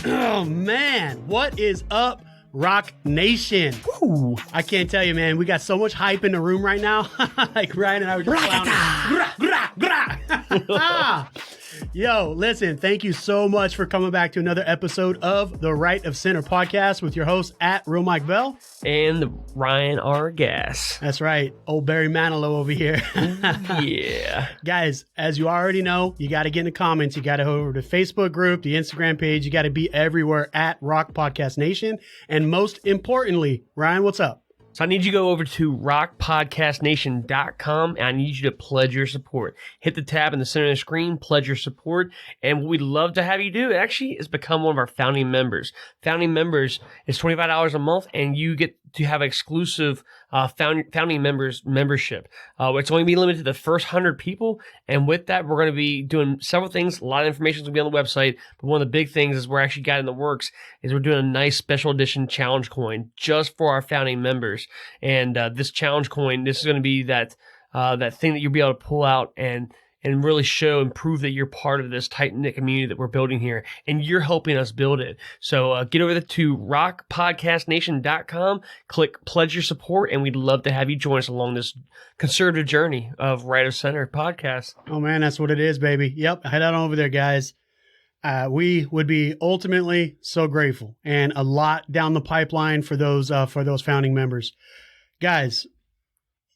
Oh man, what is up, Rock Nation? Woo. I can't tell you, man. We got so much hype in the room right now. Like Ryan and I were just clowning. Yo, listen, thank you so much for coming back to another episode of the Right of Center podcast with your host at Real Mike Bell. And Ryan R. Gass. That's right. Old Barry Manilow over here. Yeah. Guys, as you already know, you got to get in the comments. You got to go over to the Facebook group, the Instagram page. You got to be everywhere at Rock Podcast Nation. And most importantly, Ryan, what's up? So I need you to go over to rockpodcastnation.com and I need you to pledge your support. Hit the tab in the center of the screen, pledge your support. And what we'd love to have you do actually is become one of our founding members. Founding members is $25 a month and you get to have exclusive founding members membership. It's only be limited to the first 100 people. And with that, we're going to be doing several things. A lot of information is going to be on the website. But one of the big things is we're actually got in the works is we're doing a nice special edition challenge coin just for our founding members. And this challenge coin, this is going to be that thing that you'll be able to pull out and really show and prove that you're part of this tight-knit community that we're building here, and you're helping us build it. So get over to rockpodcastnation.com, click Pledge Your Support, and we'd love to have you join us along this conservative journey of Right of Center podcast. Oh, man, that's what it is, baby. Yep, head on over there, guys. We would be ultimately so grateful, and a lot down the pipeline for those founding members. Guys,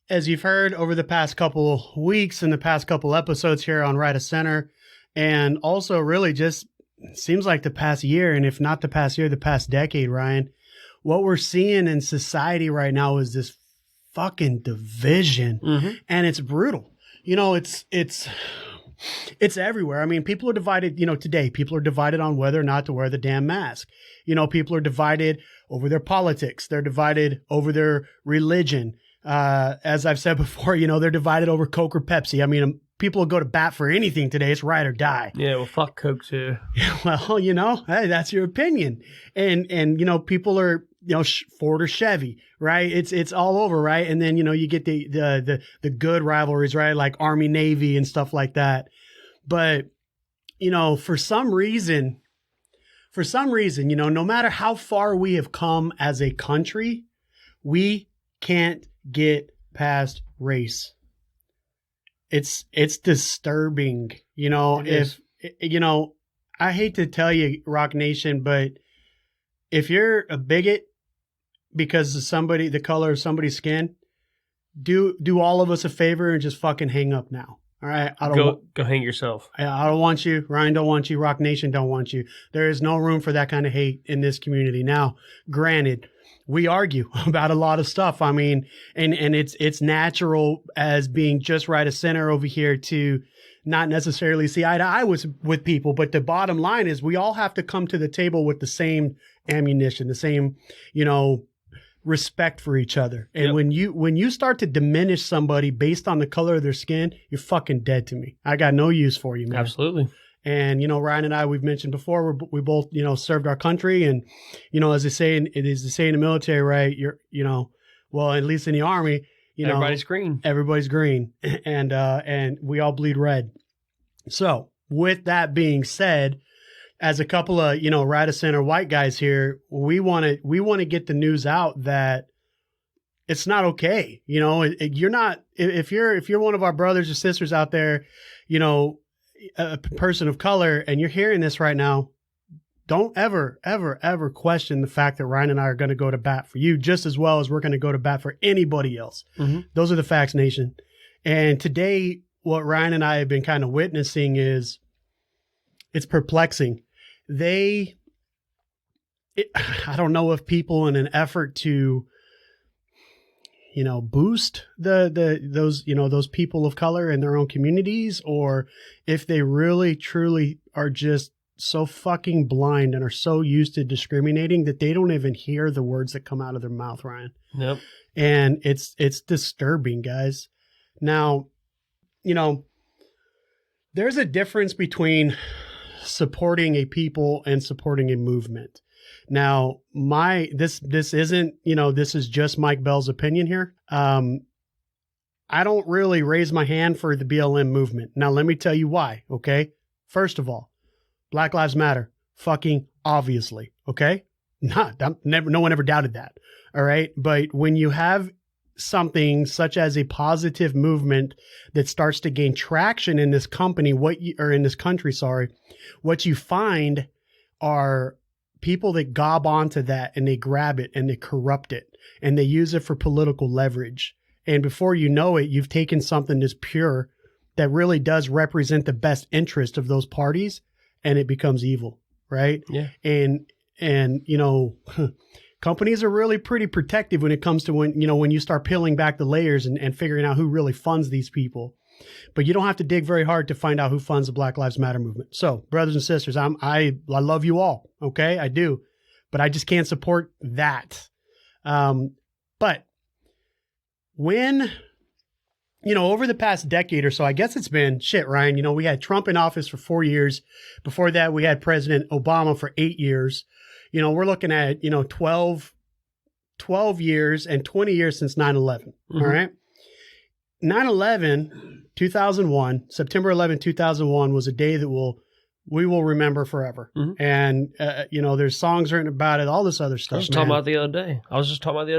as you've heard over the past couple weeks and the past couple episodes here on Right of Center, and also really just seems like the past year, and if not the past year, the past decade, Ryan, what we're seeing in society right now is this fucking division, and it's brutal. You know, it's everywhere. I mean, people are divided, today, people are divided on whether or not to wear the damn mask. People are divided over their politics. They're divided over their religion. As I've said before, they're divided over Coke or Pepsi. I mean, people will go to bat for anything today. It's ride or die. Yeah, well, fuck Coke too. Well, hey, that's your opinion. And people are, Ford or Chevy, right? It's all over, right? And then, you get the good rivalries, right? Like Army, Navy and stuff like that. But, for some reason, no matter how far we have come as a country, we can't get past race. It's disturbing, I hate to tell you, Rock Nation, but if you're a bigot because of the color of somebody's skin, do all of us a favor and just fucking hang up now. All right. Go hang yourself. I don't want you. Ryan don't want you. Rock Nation don't want you. There is no room for that kind of hate in this community. Now, granted, we argue about a lot of stuff. I mean, and it's natural as being just right of center over here to not necessarily see eye to eye with people. But the bottom line is we all have to come to the table with the same ammunition, the same, respect for each other. And when you start to diminish somebody based on the color of their skin, you're fucking dead to me. I got no use for you, man. Absolutely. And, Ryan and I, we've mentioned before, we both, served our country. And, as they say, in the military, right? Well, at least in the Army, everybody's green. Everybody's green. And we all bleed red. So with that being said, as a couple of, right of center white guys here, we want to get the news out that it's not okay. You're not, if you're one of our brothers or sisters out there, a person of color, and you're hearing this right now, don't ever, ever, ever question the fact that Ryan and I are going to go to bat for you just as well as we're going to go to bat for anybody else. Those are the facts, nation. And today, what Ryan and I have been kind of witnessing is it's perplexing. I don't know if people, in an effort to boost those people of color in their own communities, or if they really truly are just so fucking blind and are so used to discriminating that they don't even hear the words that come out of their mouth, Ryan. Yep. And it's disturbing, guys. Now, There's a difference between supporting a people and supporting a movement. Now, this isn't, this is just Mike Bell's opinion here. I don't really raise my hand for the BLM movement. Now, let me tell you why, okay? First of all, Black Lives Matter, fucking obviously, okay? No one ever doubted that, all right? But when you have something such as a positive movement that starts to gain traction in this company, in this country, what you find are people that gob onto that and they grab it and they corrupt it and they use it for political leverage. And before you know it, you've taken something that's pure that really does represent the best interest of those parties and it becomes evil, right? Yeah. And companies are really pretty protective when it comes to when you start peeling back the layers and figuring out who really funds these people. But you don't have to dig very hard to find out who funds the Black Lives Matter movement. So, brothers and sisters, I love you all, okay? I do. But I just can't support that. But when, over the past decade or so, I guess it's been, Ryan, we had Trump in office for 4 years. Before that, we had President Obama for 8 years. We're looking at, 12 years and 20 years since 9/11, all right? 9/11, 2001, September 11, 2001 was a day that we will remember forever. Mm-hmm. And, there's songs written about it, all this other stuff. I was just talking about the other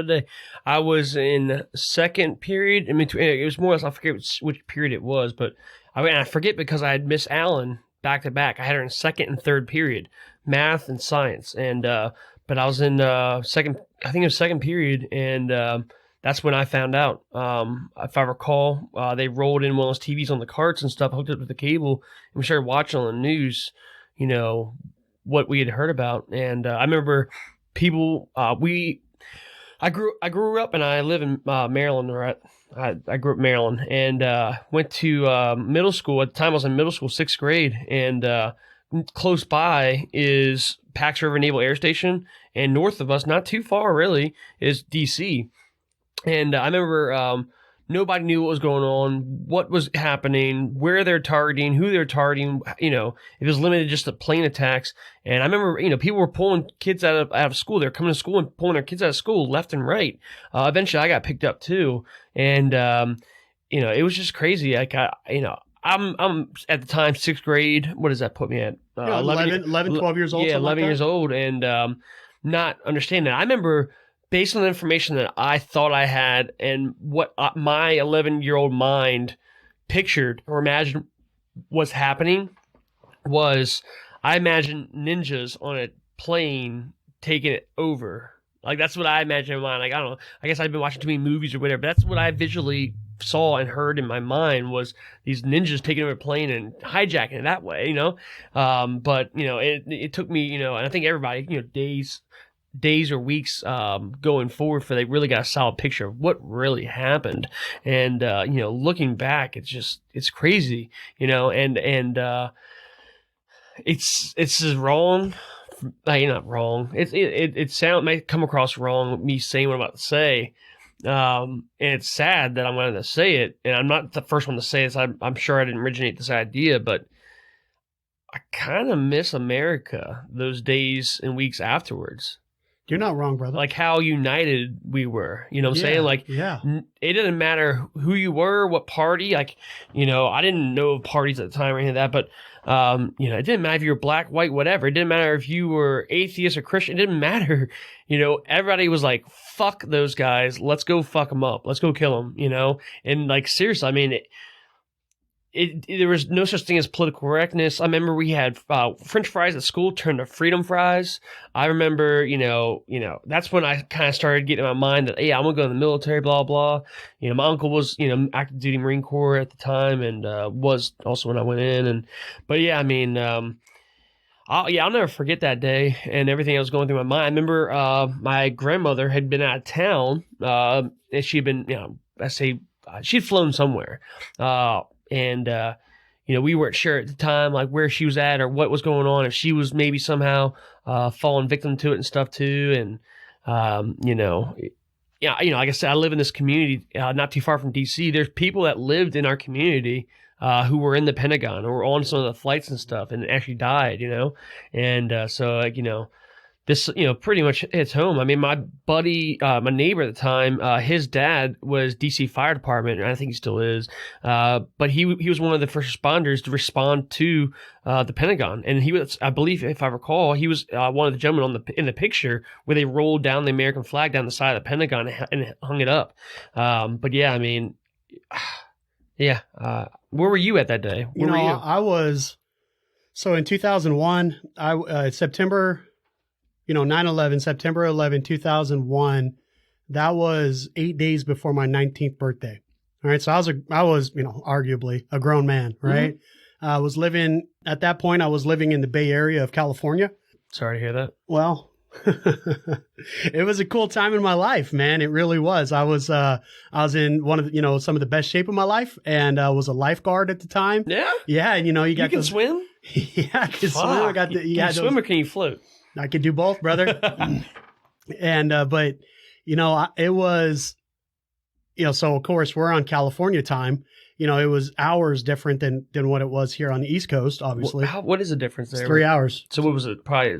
day. I was in second period. I mean, it was more or less, I forget which period it was, but I forget because I had Miss Allen back to back. I had her in second and third period, math and science. And, but I was in second period. And, that's when I found out. If I recall, they rolled in one of those TVs on the carts and stuff, hooked up to the cable, and we started watching on the news, what we had heard about. And I remember people. I grew up and I live in Maryland. Right, I grew up in Maryland and went to middle school. At the time, I was in middle school, 6th grade, and close by is Pax River Naval Air Station, and north of us, not too far really, is DC. And I remember nobody knew what was going on, what was happening, where they're targeting, who they're targeting. It was limited just to plane attacks. And I remember, people were pulling kids out of school. They're coming to school and pulling their kids out of school left and right. Eventually, I got picked up too. And it was just crazy. Like I'm at the time 6th grade. What does that put me at? 11, 12 years old. Yeah, 11 years old, and not understanding that. I remember, based on the information that I thought I had and what my 11-year-old mind pictured or imagined was happening, I imagined ninjas on a plane taking it over. Like, that's what I imagined in my mind. Like, I don't know. I guess I've been watching too many movies or whatever. But that's what I visually saw and heard in my mind, was these ninjas taking over a plane and hijacking it that way, But, it took me, and I think everybody, days or weeks going forward for they really got a solid picture of what really happened. And looking back, it's crazy, and it's just wrong. Not wrong. It may come across wrong, me saying what I'm about to say. And it's sad that I'm going to say it, and I'm not the first one to say this. I'm sure I didn't originate this idea, but I kind of miss America those days and weeks afterwards. You're not wrong, brother. Like how united we were, what I'm saying? Like, yeah. It didn't matter who you were, what party, I didn't know of parties at the time or anything like that, but, it didn't matter if you were black, white, whatever. It didn't matter if you were atheist or Christian. It didn't matter. Everybody was like, fuck those guys. Let's go fuck them up. Let's go kill them, and like, seriously, I mean, there was no such thing as political correctness. I remember we had French fries at school turned to freedom fries. I remember, that's when I kind of started getting in my mind that, hey, I'm going to go in the military, blah, blah. My uncle was, active duty Marine Corps at the time, and was also when I went in. But yeah, I mean, I'll never forget that day and everything that was going through my mind. I remember my grandmother had been out of town, and she'd been, she'd flown somewhere. And we weren't sure at the time, like, where she was at or what was going on, if she was maybe somehow falling victim to it and stuff too. And, like I said, I live in this community not too far from DC. There's people that lived in our community who were in the Pentagon or on some of the flights and stuff and actually died, and so like, this, pretty much hits home. I mean, my buddy, my neighbor at the time, his dad was DC Fire Department, and I think he still is. But he was one of the first responders to respond to the Pentagon, and he was, I believe, if I recall, he was one of the gentlemen in the picture where they rolled down the American flag down the side of the Pentagon and hung it up. But yeah, I mean, yeah. Where were you at that day? Where were you? I was, so in 2001, September. 9/11, September 11, 2001, that was 8 days before my 19th birthday. All right. So I was, arguably a grown man, right? Mm-hmm. At that point, I was living in the Bay Area of California. Sorry to hear that. Well, it was a cool time in my life, man. It really was. I was in one of the, some of the best shape of my life, and I was a lifeguard at the time. Yeah. Yeah. And you can swim? Yeah, I can swim. I got can you swim or can you float? I could do both, brother. And, but, it was, so of course we're on California time. It was hours different than what it was here on the East Coast, obviously. What is the difference there? It's 3 hours. So what was it? Probably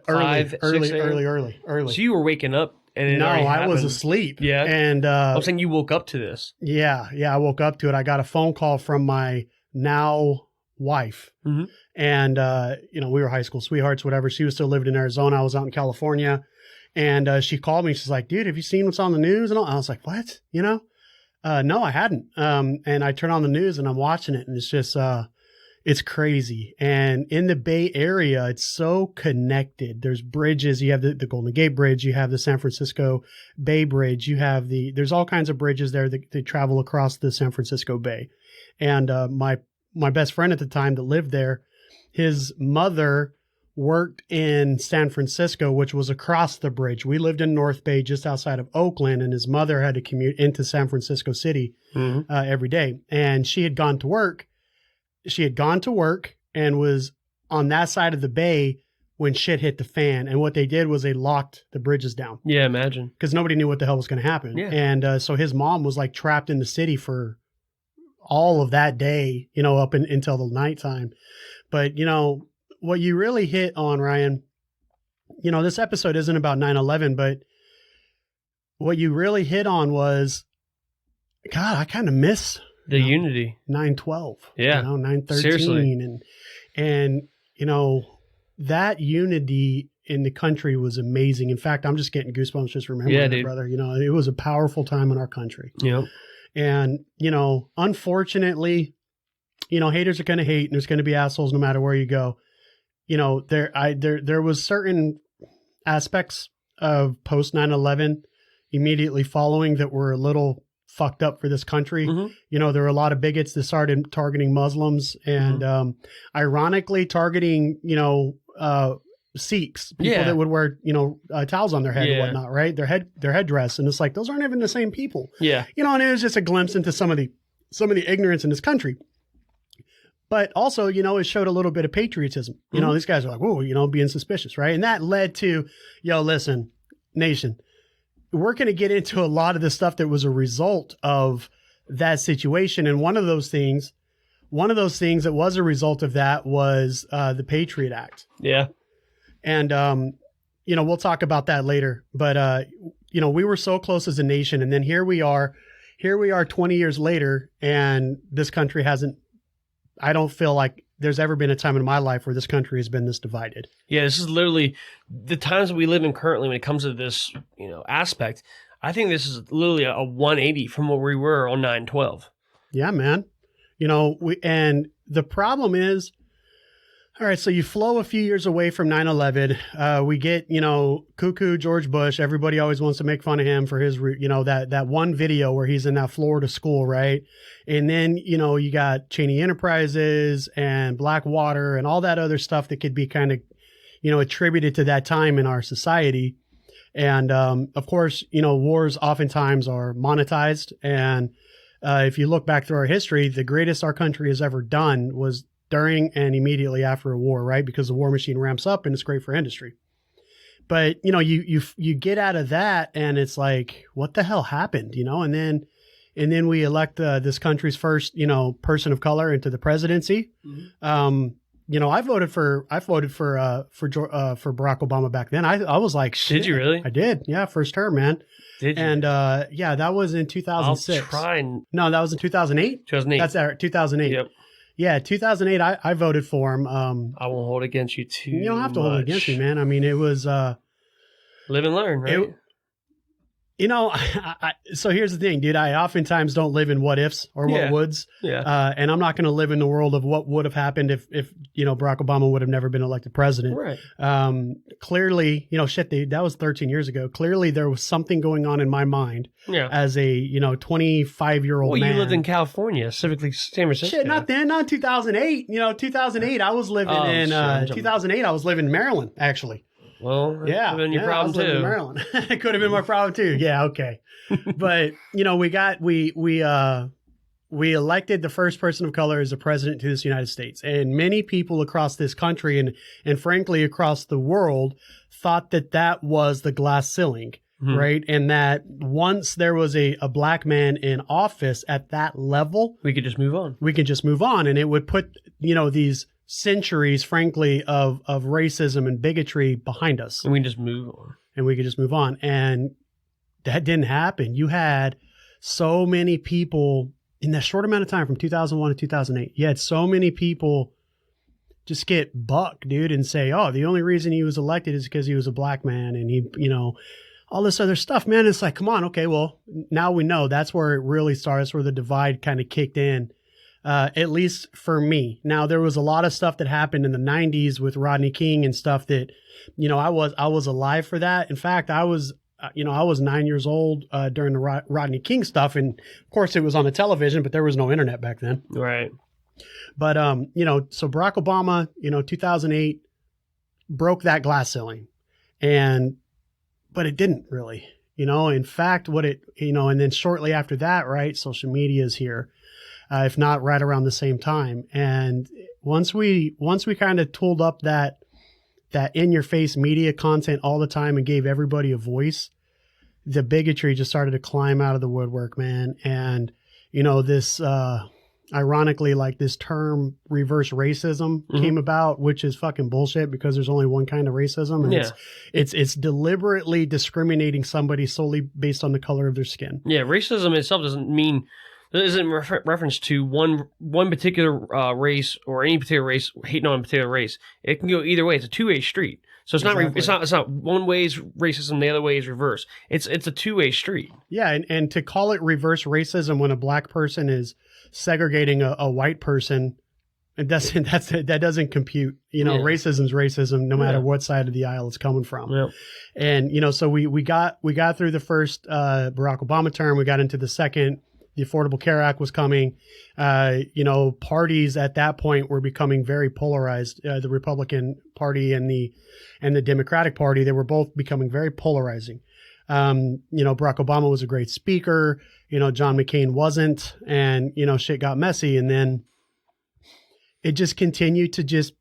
early. So you were waking up and no, I was asleep. Yeah. And, I'm saying you woke up to this. Yeah. I woke up to it. I got a phone call from my now wife. Mm-hmm. And, we were high school sweethearts, whatever. She was still living in Arizona. I was out in California. And she called me. She's like, dude, have you seen what's on the news? And all? I was like, what? No, I hadn't. And I turn on the news and I'm watching it. And it's just, it's crazy. And in the Bay Area, it's so connected. There's bridges. You have the Golden Gate Bridge. You have the San Francisco Bay Bridge. You have there's all kinds of bridges there that travel across the San Francisco Bay. And my best friend at the time that lived there, his mother worked in San Francisco, which was across the bridge. We lived in North Bay, just outside of Oakland, and his mother had to commute into San Francisco City every day. And she had gone to work. And was on that side of the bay when shit hit the fan. And what they did was they locked the bridges down. Yeah, imagine. Because nobody knew what the hell was going to happen. Yeah. And so his mom was like trapped in the city for all of that day, up until the nighttime. But, what you really hit on, Ryan, this episode isn't about 9/11, but what you really hit on was, God, I kind of miss the unity. 9/12. Yeah. 9/13. Seriously. And, that unity in the country was amazing. In fact, I'm just getting goosebumps just remembering it, brother. It was a powerful time in our country. Yeah. And, unfortunately, haters are going to hate and there's going to be assholes no matter where you go. There was certain aspects of post 9/11 immediately following that were a little fucked up for this country. Mm-hmm. There were a lot of bigots that started targeting Muslims and, ironically targeting, Sikhs, people that would wear, towels on their head and whatnot, right? Their headdress. And it's like, those aren't even the same people. Yeah. And it was just a glimpse into some of the ignorance in this country. But also, it showed a little bit of patriotism. These guys are like, whoa, being suspicious, right? And that led to, listen, nation, we're going to get into a lot of the stuff that was a result of that situation. And one of those things that was a result of that was the Patriot Act. Yeah. And, we'll talk about that later. But, we were so close as a nation. And then here we are 20 years later, and this country I don't feel like there's ever been a time in my life where this country has been this divided. Yeah, this is literally the times that we live in currently when it comes to this, aspect. I think this is literally a 180 from where we were on 9/12. Yeah, man. And the problem is, all right, so you flow a few years away from 9/11. We get, cuckoo George Bush. Everybody always wants to make fun of him for his, that one video where he's in that Florida school, right? And then, you got Cheney Enterprises and Blackwater and all that other stuff that could be kind of, attributed to that time in our society. And, of course, wars oftentimes are monetized. And if you look back through our history, the greatest our country has ever done was during and immediately after a war, right? Because the war machine ramps up and it's great for industry. But, you get out of that and it's like, what the hell happened, And then and then we elect this country's first, person of color into the presidency. I voted for Barack Obama back then. I was like, shit. Did you really? I did. Yeah, first term, man. Did you? And that was in 2006. I'll try and... No, that was in 2008. 2008. That's 2008. Yep. Yeah, 2008. I voted for him. I won't hold against you too. You don't have to hold it against me, man. I mean, it was. Live and learn, right? So here's the thing, dude. I oftentimes don't live in what ifs or what woulds. Yeah. And I'm not going to live in the world of what would have happened if Barack Obama would have never been elected president. Right. Clearly, that was 13 years ago. Clearly, there was something going on in my mind as a 25-year-old man. Well, you lived in California, specifically San Francisco. Shit, not then. Not 2008. 2008. I was living in 2008. I was living in Maryland, actually. Well, that could have been your problem I was living too. in Maryland. It could have been my problem too. Yeah, okay. But we elected the first person of color as a president to this United States, and many people across this country and frankly across the world thought that was the glass ceiling, right? And that once there was a black man in office at that level, we could just move on. And it would put these centuries, frankly, of racism and bigotry behind us. And we just move on. And we could just move on. And that didn't happen. You had so many people in that short amount of time from 2001 to 2008. You had so many people just get bucked, dude, and say, oh, the only reason he was elected is because he was a black man. And he, all this other stuff, man. It's like, come on. Okay, well, now we know that's where it really started. That's where the divide kind of kicked in. At least for me. Now, there was a lot of stuff that happened in the 90s with Rodney King and stuff that, I was alive for that. In fact, I was 9 years old during the Rodney King stuff. And of course it was on the television, but there was no internet back then. Right. But, so Barack Obama, 2008 broke that glass ceiling but it didn't really, in fact, and then shortly after that, right, social media is here. If not right around the same time. And once we kind of tooled up that in your face media content all the time and gave everybody a voice, the bigotry just started to climb out of the woodwork, man. And, this, ironically, like this term reverse racism came about, which is fucking bullshit because there's only one kind of racism. And it's deliberately discriminating somebody solely based on the color of their skin. Yeah. Racism itself isn't reference to one particular race or any particular race hating on a particular race. It can go either way. It's a two-way street. So it's not one way is racism, the other way is reverse. It's a two-way street. Yeah, and to call it reverse racism when a black person is segregating a white person, that doesn't compute. Racism's racism no matter what side of the aisle it's coming from. Yeah. And so we got through the first Barack Obama term. We got into the second. The Affordable Care Act was coming. Parties at that point were becoming very polarized. The Republican Party and the Democratic Party, they were both becoming very polarizing. Barack Obama was a great speaker. John McCain wasn't, and shit got messy. And then it just continued to just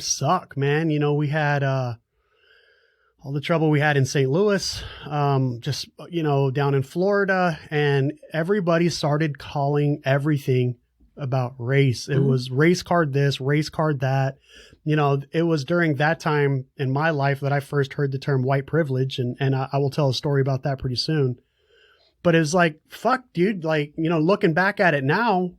suck, man. We had all the trouble we had in St. Louis, down in Florida, and everybody started calling everything about race. It was race card this, race card that. It was during that time in my life that I first heard the term white privilege, and I will tell a story about that pretty soon. But it's like, fuck, dude, looking back at it now,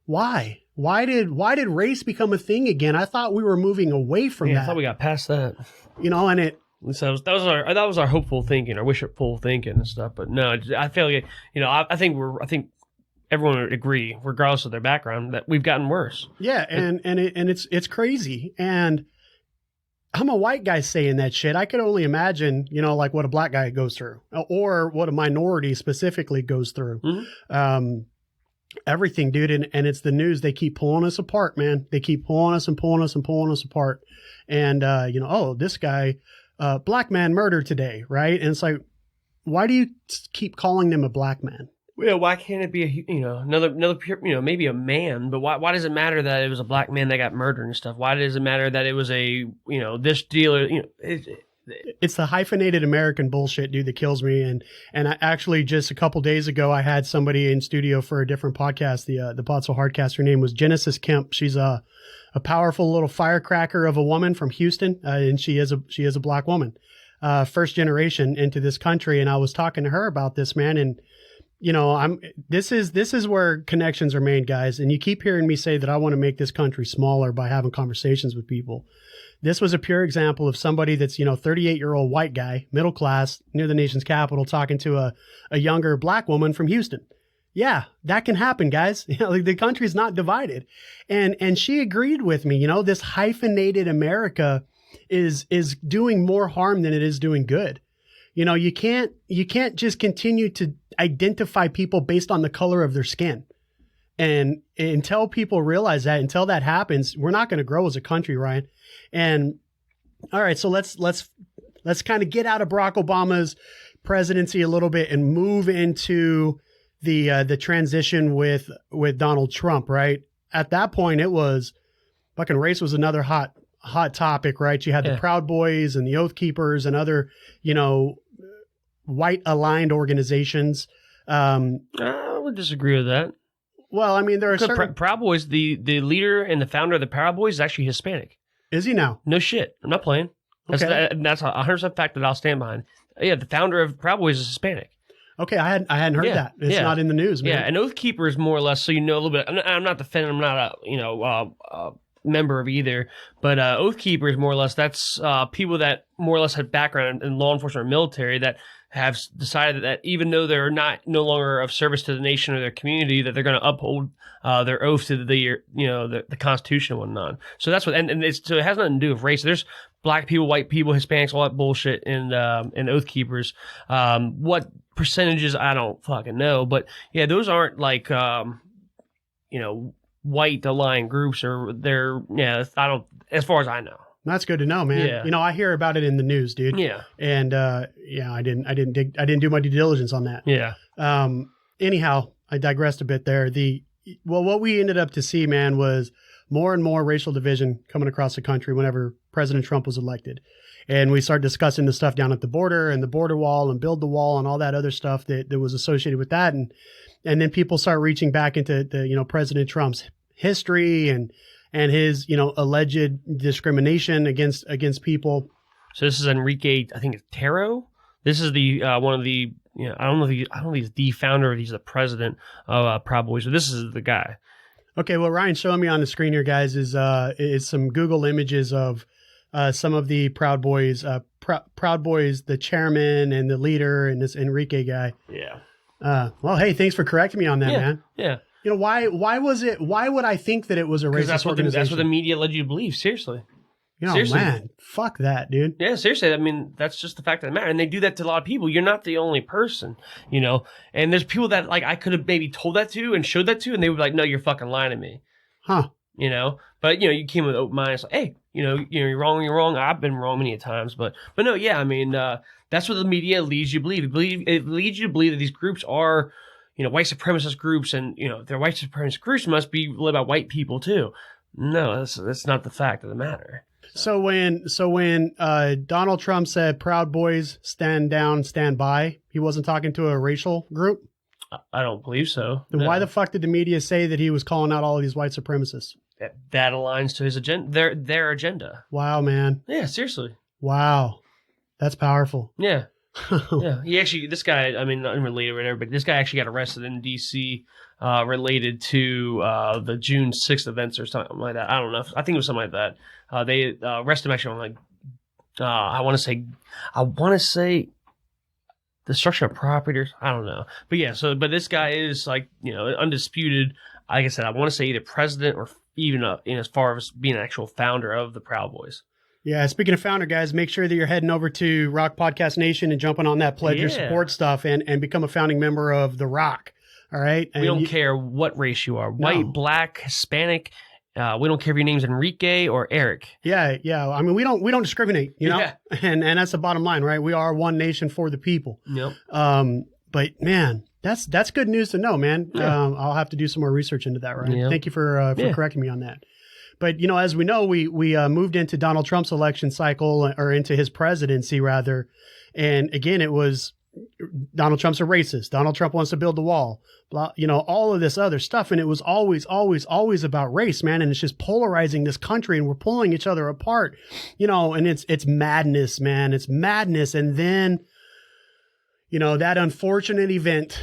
why? Why did race become a thing again? I thought we were moving away from that. I thought we got past that. And it. So that was our hopeful thinking, our wishful thinking and stuff. But no, I feel like I think everyone would agree, regardless of their background, that we've gotten worse. Yeah, and it's crazy. And I'm a white guy saying that shit. I could only imagine, like what a black guy goes through, or what a minority specifically goes through. Everything, dude, and it's the news. They keep pulling us apart, man. They keep pulling us and pulling us and pulling us apart. And this guy. Black man murdered today, right? And it's like, why do you keep calling them a black man? Yeah, why can't it be another maybe a man? But why does it matter that it was a black man that got murdered and stuff? Why does it matter that it was a this dealer? it's the hyphenated American bullshit, dude, that kills me. And I actually just a couple days ago, I had somebody in studio for a different podcast, the Pod So Hardcast. Her name was Genesis Kemp. She's a powerful little firecracker of a woman from Houston, and she is a black woman, first generation into this country. And I was talking to her about this, man, and you know, this is where connections are made, guys. And you keep hearing me say that I want to make this country smaller by having conversations with people. This was a pure example of somebody that's, 38-year-old white guy, middle class, near the nation's capital, talking to a younger black woman from Houston. Yeah, that can happen, guys. The country's not divided. And she agreed with me, this hyphenated America is doing more harm than it is doing good. You can't just continue to identify people based on the color of their skin. And until people realize that, until that happens, we're not going to grow as a country, Ryan. And all right, so let's kind of get out of Barack Obama's presidency a little bit and move into the transition with Donald Trump, right? At that point, it was fucking race was another hot topic, right? You had the Proud Boys and the Oath Keepers and other, white aligned organizations. I would disagree with that. Well, I mean, there are certain... Proud Boys, the leader and the founder of the Proud Boys is actually Hispanic. Is he now? No shit. I'm not playing. That's a 100% fact that I'll stand behind. Yeah, the founder of Proud Boys is Hispanic. Okay, I hadn't heard that. It's not in the news, man. Yeah, and Oath Keeper is more or less, so you know a little bit. I'm not defending. I'm not a member of either, but Oath Keeper is more or less that's people that more or less have background in law enforcement or military that have decided that even though they're no longer of service to the nation or their community, that they're going to uphold their oath to the Constitution and whatnot. So that's what, and so it has nothing to do with race. There's black people, white people, Hispanics, all that bullshit in Oath Keepers. What percentages I don't fucking know, but yeah, those aren't like white aligned groups, or they're I don't, as far as I know. That's good to know, man. Yeah. I hear about it in the news, dude. Yeah. And I didn't do my due diligence on that. Yeah. Anyhow, I digressed a bit there. What we ended up to see, man, was more and more racial division coming across the country whenever President Trump was elected. And we started discussing the stuff down at the border and the border wall and build the wall and all that other stuff that was associated with that. And then people start reaching back into the, President Trump's history and his, alleged discrimination against people. So this is Enrique, I think it's Taro. This is the one of the, I don't know if he's the founder or he's the president of Proud Boys, but this is the guy. Okay, well, Ryan's showing me on the screen here, guys, is some Google images of some of the Proud Boys, Proud Boys, the chairman and the leader, and this Enrique guy. Yeah. Well, hey, thanks for correcting me on that, man. Yeah. Why would I think that it was a racist organization? That's what the media led you to believe. Seriously. Seriously. Man, fuck that, dude. Yeah, seriously. I mean, that's just the fact of the matter. And they do that to a lot of people. You're not the only person, And there's people that, like, I could have maybe told that to and showed that to, and they would be like, no, you're fucking lying to me. Huh. But, you came with open mind. It's like, hey, you're wrong, you're wrong. I've been wrong many times. But no, yeah, I mean, that's what the media leads you to believe. It leads you to believe that these groups are, white supremacist groups, and, their white supremacist groups must be led by white people too. No, that's not the fact of the matter. So when Donald Trump said Proud Boys stand down, stand by, he wasn't talking to a racial group? I don't believe so. Then why the fuck did the media say that he was calling out all of these white supremacists? That aligns to his agenda, their agenda. Wow, man. Yeah, seriously. Wow. That's powerful. Yeah. Yeah, he actually, this guy, I mean, not related or whatever, but this guy actually got arrested in D.C. Related to the June 6th events or something like that. I don't know. I think it was something like that. They arrested him actually on, like, I want to say destruction of property, or I don't know. But yeah, but this guy is, like, undisputed. Like I said, I want to say either president or even in as far as being an actual founder of the Proud Boys. Yeah, speaking of founder, guys, make sure that you're heading over to ROC Podcast Nation and jumping on that pledge your support stuff and become a founding member of the ROC. All right? And we don't care what race you are, white, black, Hispanic. We don't care if your name's Enrique or Eric. Yeah. I mean, we don't discriminate, Yeah. And that's the bottom line, right? We are one nation for the people. Yep. But man, that's good news to know, man. Yeah. I'll have to do some more research into that, right? Yeah. Thank you for correcting me on that. But, you know, as we know, we moved into Donald Trump's election cycle, or into his presidency rather. And again, it was Donald Trump's a racist. Donald Trump wants to build the wall, blah, you know, all of this other stuff. And it was always about race, man. And it's just polarizing this country, and we're pulling each other apart, you know, and it's madness, man. It's madness. And then, you know, that unfortunate event,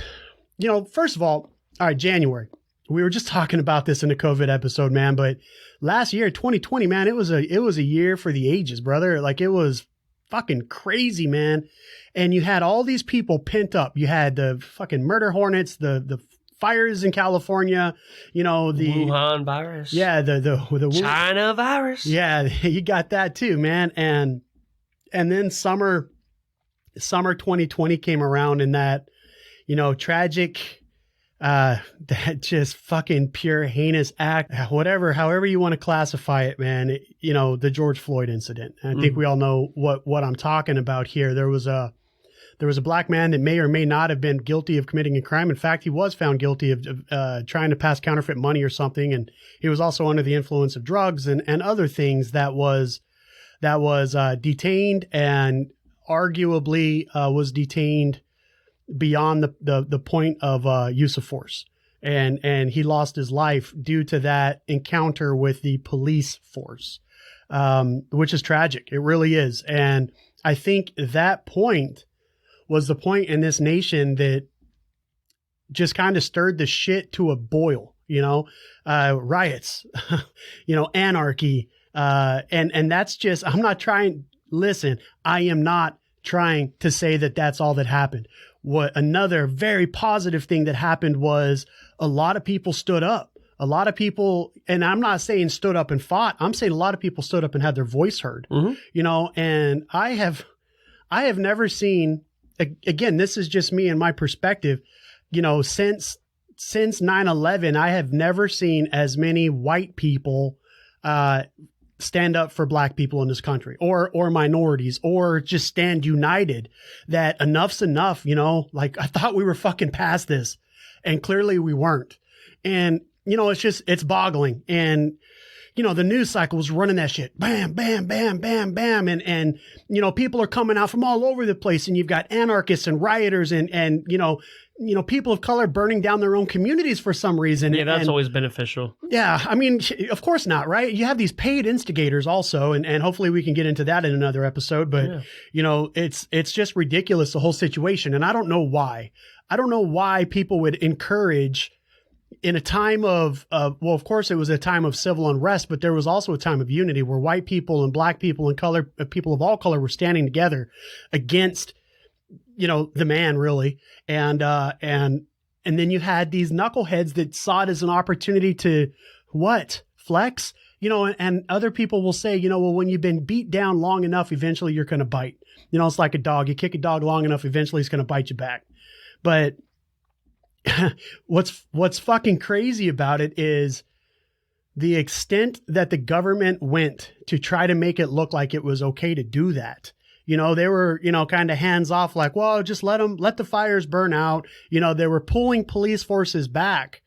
you know, first of all right, January, we were just talking about this in the COVID episode, man, but last year, 2020, man, it was a year for the ages, brother. Like, it was fucking crazy, man. And you had all these people pent up. You had the fucking murder hornets, the fires in California, you know, the Wuhan virus. Yeah, the China virus. Yeah, you got that too, man. And then summer 2020 came around, and that, you know, tragic, that just fucking pure heinous act, however you want to classify it, man. You know, the George Floyd incident. And I think we all know what I'm talking about here. There was a black man that may or may not have been guilty of committing a crime. In fact, he was found guilty of trying to pass counterfeit money or something. And he was also under the influence of drugs and other things that was detained, and arguably was detained beyond the point of use of force. And he lost his life due to that encounter with the police force, which is tragic. It really is. And I think that point was the point in this nation that just kind of stirred the shit to a boil, you know, riots, you know, anarchy. And that's just, I am not trying to say that that's all that happened. What another very positive thing that happened was a lot of people stood up. A lot of people, and I'm not saying stood up and fought. I'm saying a lot of people stood up and had their voice heard, you know, and I have never seen, again, this is just me and my perspective, you know, since 9/11, I have never seen as many white people, stand up for black people in this country, or minorities, or just stand united that enough's enough, you know, like I thought we were fucking past this, and clearly we weren't. And, you know, it's boggling. And, you know, the news cycle was running that shit. Bam, bam, bam, bam, bam. And, you know, people are coming out from all over the place, and you've got anarchists and rioters and, you know, people of color burning down their own communities for some reason. Yeah, that's always beneficial. Yeah. I mean, of course not, right? You have these paid instigators also, and hopefully we can get into that in another episode. But, you know, it's just ridiculous, the whole situation. And I don't know why. I don't know why people would encourage, in a time of well, of course it was a time of civil unrest, but there was also a time of unity where white people and black people and people of all color were standing together against, you know, the man, really. And then you had these knuckleheads that saw it as an opportunity to flex, you know, and other people will say, you know, well, when you've been beat down long enough, eventually you're going to bite. You know, it's like a dog. You kick a dog long enough, eventually it's going to bite you back. But what's fucking crazy about it is the extent that the government went to try to make it look like it was okay to do that. You know, they were, you know, kind of hands off, like, well, just let the fires burn out. You know, they were pulling police forces back.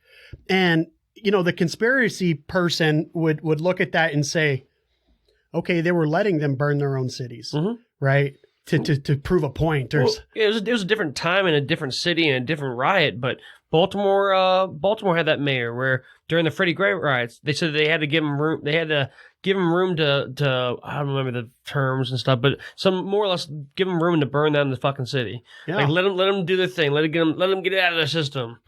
And, you know, the conspiracy person would look at that and say, okay, they were letting them burn their own cities, right? To prove a point. Well, it was a different time in a different city and a different riot, but Baltimore had that mayor where during the Freddie Gray riots, they said they had to give him room. They had to give him room to I don't remember the terms and stuff, but some more or less give him room to burn down the fucking city. Yeah. Like let them do their thing. Let them get it out of the system.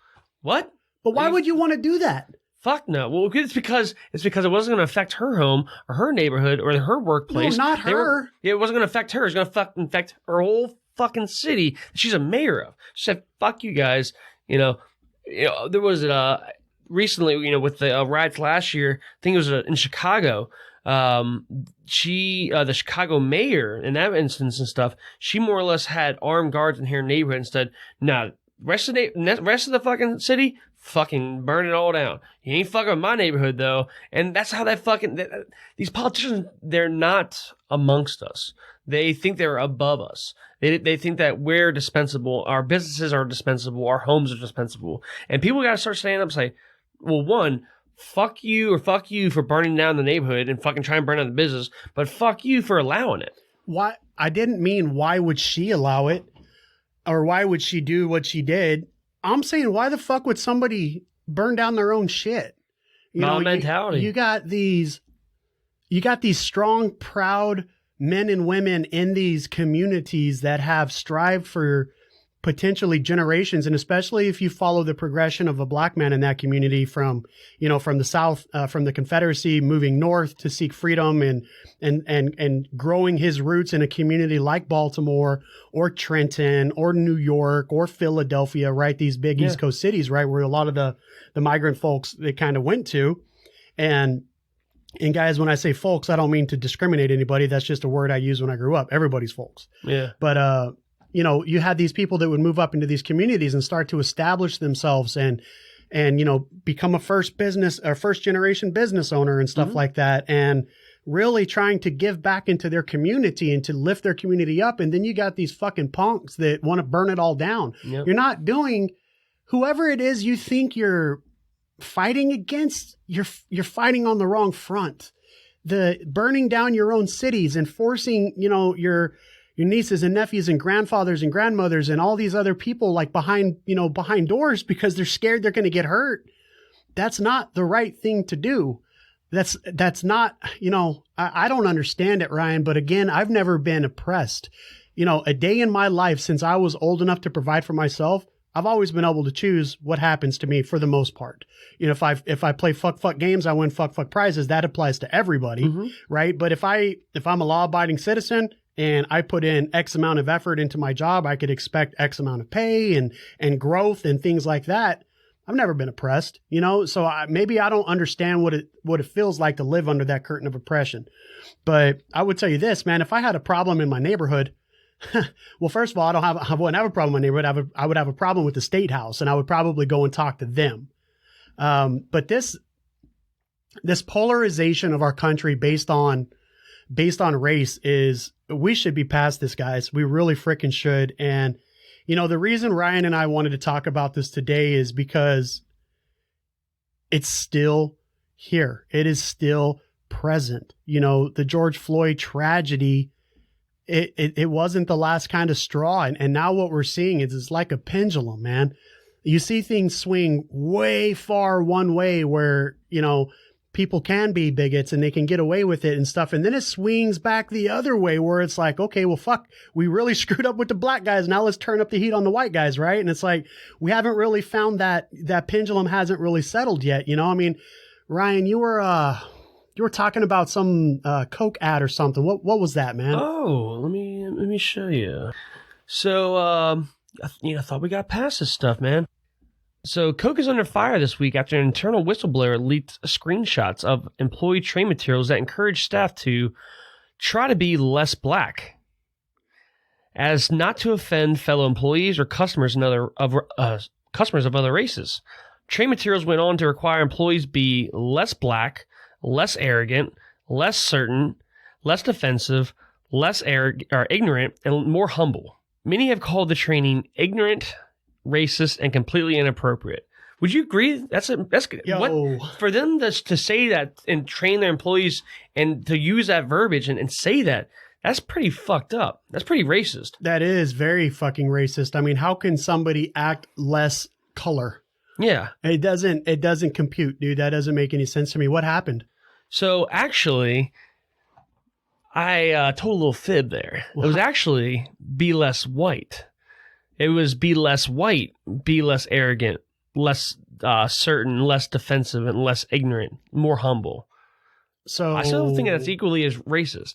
What? But why would you want to do that? Fuck no. Well, it's because it wasn't going to affect her home or her neighborhood or her workplace. No, not her. It wasn't going to affect her. It's going to affect her whole fucking city that she's a mayor of. She said, "Fuck you guys." You know, there was recently, you know, with the riots last year. I think it was in Chicago. The Chicago mayor in that instance and stuff, she more or less had armed guards in her neighborhood and said, "Nah, rest of the fucking city, fucking burn it all down. You ain't fucking with my neighborhood though." And that's how these politicians, they're not amongst us. They think they're above us. They think that we're dispensable. Our businesses are dispensable. Our homes are dispensable. And people got to start standing up and say, well, one, fuck you for burning down the neighborhood and fucking trying to burn down the business, but fuck you for allowing it. Why? I didn't mean why would she allow it or why would she do what she did. I'm saying why the fuck would somebody burn down their own shit? Mentality. You got these strong, proud men and women in these communities that have strived for potentially generations, and especially if you follow the progression of a black man in that community from the South, from the Confederacy, moving north to seek freedom and growing his roots in a community like Baltimore or Trenton or New York or Philadelphia, right? These big East Coast cities, right? Where a lot of the migrant folks, they kind of went to. And guys, when I say folks, I don't mean to discriminate anybody. That's just a word I use when I grew up. Everybody's folks. Yeah. But, you had these people that would move up into these communities and start to establish themselves and become a first generation business owner and stuff like that. And really trying to give back into their community and to lift their community up. And then you got these fucking punks that want to burn it all down. Yep. You're not doing whoever it is you think you're fighting against, you're fighting on the wrong front. The burning down your own cities and forcing, your nieces and nephews and grandfathers and grandmothers and all these other people like behind doors because they're scared they're going to get hurt. That's not the right thing to do. That's not, I don't understand it, Ryan, but again, I've never been oppressed. A day in my life since I was old enough to provide for myself, I've always been able to choose what happens to me for the most part. If I play fuck games, I win fuck prizes. That applies to everybody, right? But if I'm a law-abiding citizen and I put in X amount of effort into my job, I could expect X amount of pay and growth and things like that. I've never been oppressed, so maybe I don't understand what it feels like to live under that curtain of oppression. But I would tell you this, man, if I had a problem in my neighborhood, well, first of all, I wouldn't have a problem in my neighborhood. I would have a problem with the state house, and I would probably go and talk to them. But this polarization of our country based on race we should be past this, guys. We really freaking should. And the reason Ryan and I wanted to talk about this today is because it's still here. It is still present. The George Floyd tragedy, it wasn't the last kind of straw. And now what we're seeing is it's like a pendulum, man. You see things swing way far one way where, people can be bigots and they can get away with it and stuff. And then it swings back the other way where it's like, okay, well, fuck, we really screwed up with the black guys. Now let's turn up the heat on the white guys. Right. And it's like, we haven't really found that pendulum hasn't really settled yet. I mean, Ryan, you were talking about some Coke ad or something. What was that, man? Oh, let me show you. So, I thought we got past this stuff, man. So Coke is under fire this week after an internal whistleblower leaked screenshots of employee training materials that encourage staff to try to be less black, as not to offend fellow employees or customers of other races. Training materials went on to require employees be less black, less arrogant, less certain, less defensive, less ignorant, and more humble. Many have called the training ignorant, racist, and completely inappropriate. Would you agree? That's good. For them to say that and train their employees and to use that verbiage and say that's pretty fucked up. That's pretty racist. That is very fucking racist. I mean, how can somebody act less color? Yeah. It doesn't compute, dude. That doesn't make any sense to me. What happened? So actually, I told a little fib there. It was actually be less white. It was be less white, be less arrogant, less certain, less defensive, and less ignorant, more humble. So I still think that's equally as racist.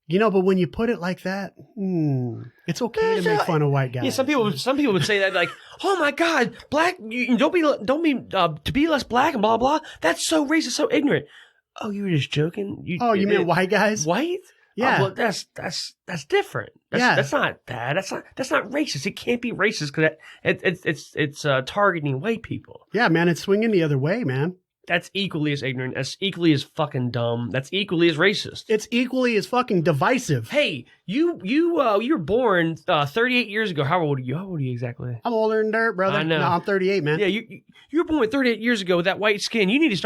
But when you put it like that, it's okay to make fun of white guys. Yeah, some people would say that like, oh my God, black, don't be to be less black and blah blah. That's so racist, so ignorant. Oh, you were just joking. You mean white guys? White? Yeah, well, that's different. That's not that. That's not racist. It can't be racist because it's targeting white people. Yeah, man, it's swinging the other way, man. That's equally as ignorant. That's equally as fucking dumb. That's equally as racist. It's equally as fucking divisive. Hey, you were born 38 years ago. How old are you? How old are you exactly? I'm older than dirt, brother. I know. No, I'm 38, man. Yeah, you were born 38 years ago with that white skin. You need to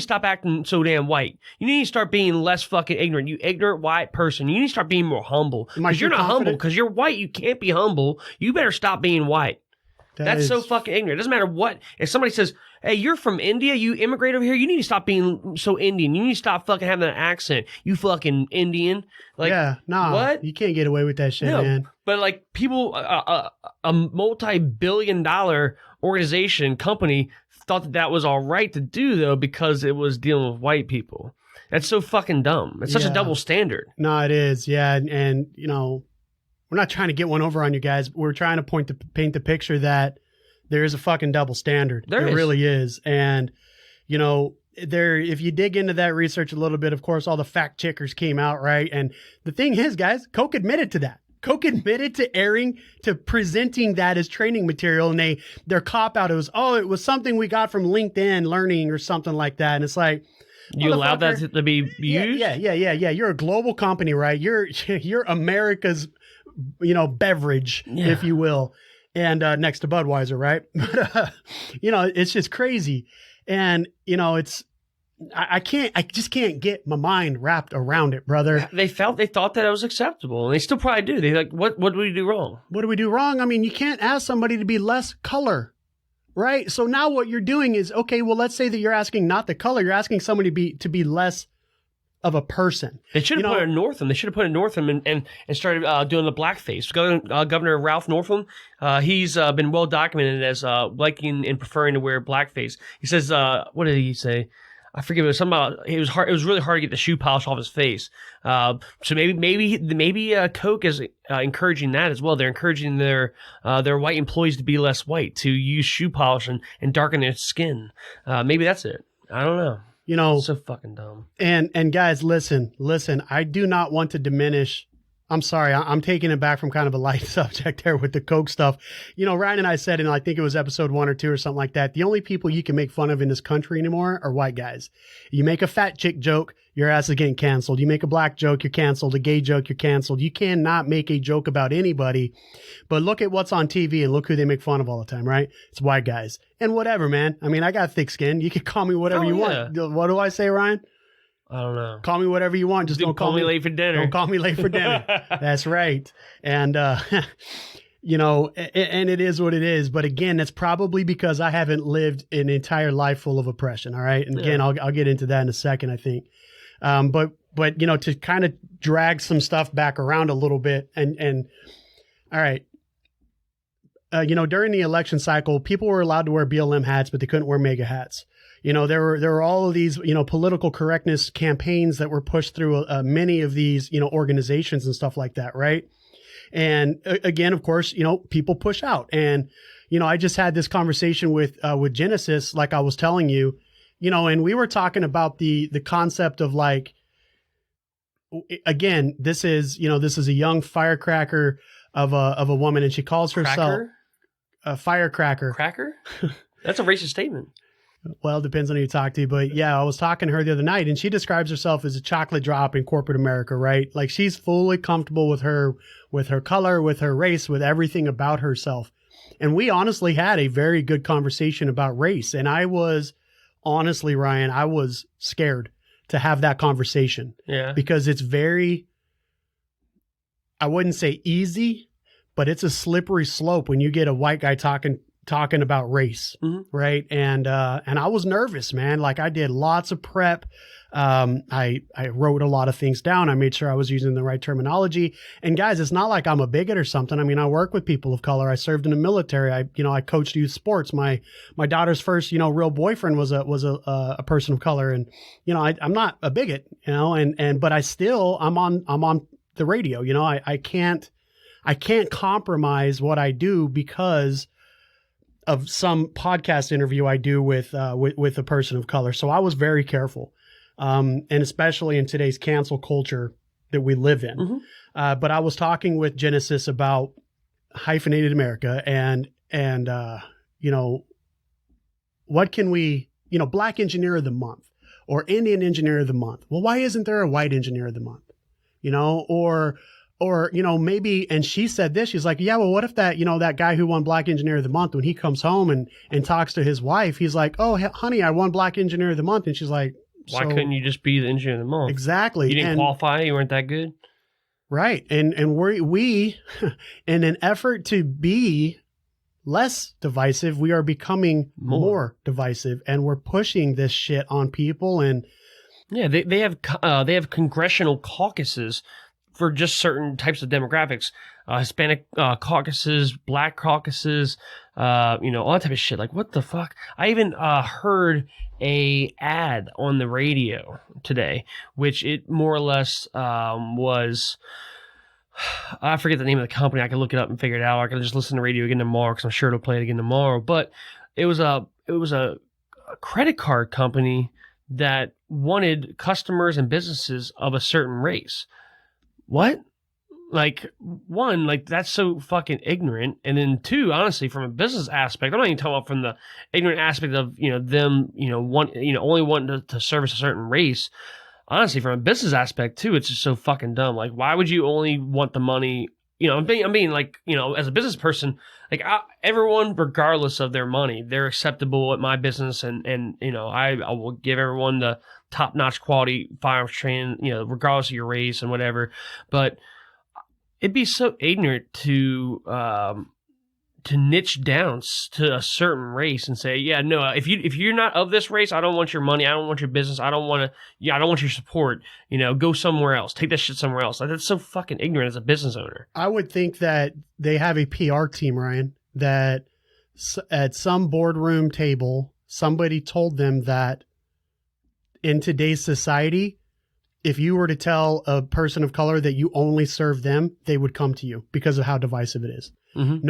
stop acting so damn white. You need to start being less fucking ignorant. You ignorant white person. You need to start being more humble. Because you're not humble. Because you're white. You can't be humble. You better stop being white. That's so fucking ignorant. It doesn't matter what. If somebody says, hey, you're from India, you immigrate over here, you need to stop being so Indian. You need to stop fucking having an accent. You fucking Indian. Like, yeah, nah. What? You can't get away with that shit, man. But like people, a multi-billion-dollar organization, company, thought that was all right to do, though, because it was dealing with white people. That's so fucking dumb. It's such a double standard. No, it is. Yeah. And you know, we're not trying to get one over on you guys. We're trying to paint the picture that there is a fucking double standard. There really is. And, you know, if you dig into that research a little bit, of course, all the fact checkers came out, right? And the thing is, guys, Coke admitted to that. Coke admitted to presenting that as training material, and their cop out, it was something we got from LinkedIn Learning or something like that. And it's like, you allowed that to be used? Yeah. You're a global company, right? You're America's, you know, beverage, if you will. And next to Budweiser, right? But, you know, it's just crazy. And, you know, I just can't get my mind wrapped around it, brother. They thought that it was acceptable, and they still probably do. They're like, what did we do wrong? What do we do wrong? I mean, you can't ask somebody to be less color, right? So now what you're doing is, okay, well, let's say that you're asking not the color, you're asking somebody to be less of a person. They should have put it in Northam. They should have put it in Northam and started doing the blackface. Governor Ralph Northam, he's been well documented as liking and preferring to wear blackface. He says, what did he say? I forget. It was something about it was really hard to get the shoe polish off his face. So maybe Coke is encouraging that as well. They're encouraging their white employees to be less white, to use shoe polish and darken their skin. Maybe that's it. I don't know. You know, so fucking dumb. And guys, listen. I do not want to diminish. I'm sorry. I'm taking it back from kind of a light subject there with the Coke stuff. You know, Ryan and I said, and I think it was episode 1 or 2 or something like that, the only people you can make fun of in this country anymore are white guys. You make a fat chick joke, your ass is getting canceled. You make a black joke, you're canceled. A gay joke, you're canceled. You cannot make a joke about anybody. But look at what's on TV and look who they make fun of all the time, right? It's white guys. And whatever, man. I mean, I got thick skin. You can call me whatever you want. What do I say, Ryan? I don't know. Call me whatever you want. Just don't call me late for dinner. Don't call me late for dinner. That's right. And, you know, and it is what it is. But again, that's probably because I haven't lived an entire life full of oppression. All right. And again, I'll get into that in a second, I think. But, you know, to kind of drag some stuff back around a little bit and all right. You know, during the election cycle, people were allowed to wear BLM hats, but they couldn't wear MAGA hats. You know, there were all of these, you know, political correctness campaigns that were pushed through many of these, you know, organizations and stuff like that, right? And again, of course, you know, people push out. And, you know, I just had this conversation with Genesis, like I was telling you, you know, and we were talking about the concept of like, again, this is a young firecracker of a woman, and she calls herself a firecracker. Cracker? That's a racist statement. Well, it depends on who you talk to, but yeah, I was talking to her the other night and she describes herself as a chocolate drop in corporate America, right? Like she's fully comfortable with her color, with her race, with everything about herself. And we honestly had a very good conversation about race. And I was honestly, Ryan, I was scared to have that conversation. Yeah. Because it's very, I wouldn't say easy, but it's a slippery slope when you get a white guy talking about race, right? And I was nervous, man. Like I did lots of prep. I wrote a lot of things down. I made sure I was using the right terminology. And guys, it's not like I'm a bigot or something. I mean, I work with people of color. I served in the military. I coached youth sports. My daughter's first, real boyfriend was a person of color. And, I'm not a bigot, but I'm on the radio. I can't compromise what I do because of some podcast interview I do with a person of color. So I was very careful. And especially in today's cancel culture that we live in. But I was talking with Genesis about hyphenated America and what can we, Black Engineer of the Month or Indian Engineer of the Month. Well, why isn't there a White Engineer of the Month? Or maybe, and she said this, she's like, yeah, well, what if that, that guy who won Black Engineer of the Month, when he comes home and talks to his wife, he's like, oh, honey, I won Black Engineer of the Month. And she's like, why couldn't you just be the engineer of the month? Exactly. You didn't qualify. You weren't that good. Right. And we, in an effort to be less divisive, we are becoming more divisive, and we're pushing this shit on people. And yeah, they have congressional caucuses for just certain types of demographics, Hispanic caucuses, Black caucuses, all that type of shit. Like, what the fuck? I even heard a ad on the radio today, which it more or less was. I forget the name of the company. I can look it up and figure it out. I can just listen to the radio again tomorrow because I'm sure it'll play it again tomorrow. But it was a credit card company that wanted customers and businesses of a certain race. What? Like, one, like, that's so fucking ignorant. And then two, honestly, from a business aspect, I'm not even talking about from the ignorant aspect of, them, only wanting to service a certain race. Honestly, from a business aspect too, it's just so fucking dumb. Like, why would you only want the money? I'm being like, as a business person, like everyone, regardless of their money, they're acceptable at my business. And I will give everyone the top-notch quality firearms training, regardless of your race and whatever. But it'd be so ignorant to niche down to a certain race and say, yeah, no, if you're not of this race, I don't want your money, I don't want your business, I don't want your support. Go somewhere else, take that shit somewhere else. Like, that's so fucking ignorant as a business owner. I would think that they have a PR team, Ryan, that at some boardroom table, somebody told them that in today's society, if you were to tell a person of color that you only serve them, they would come to you because of how divisive it is. Mm-hmm.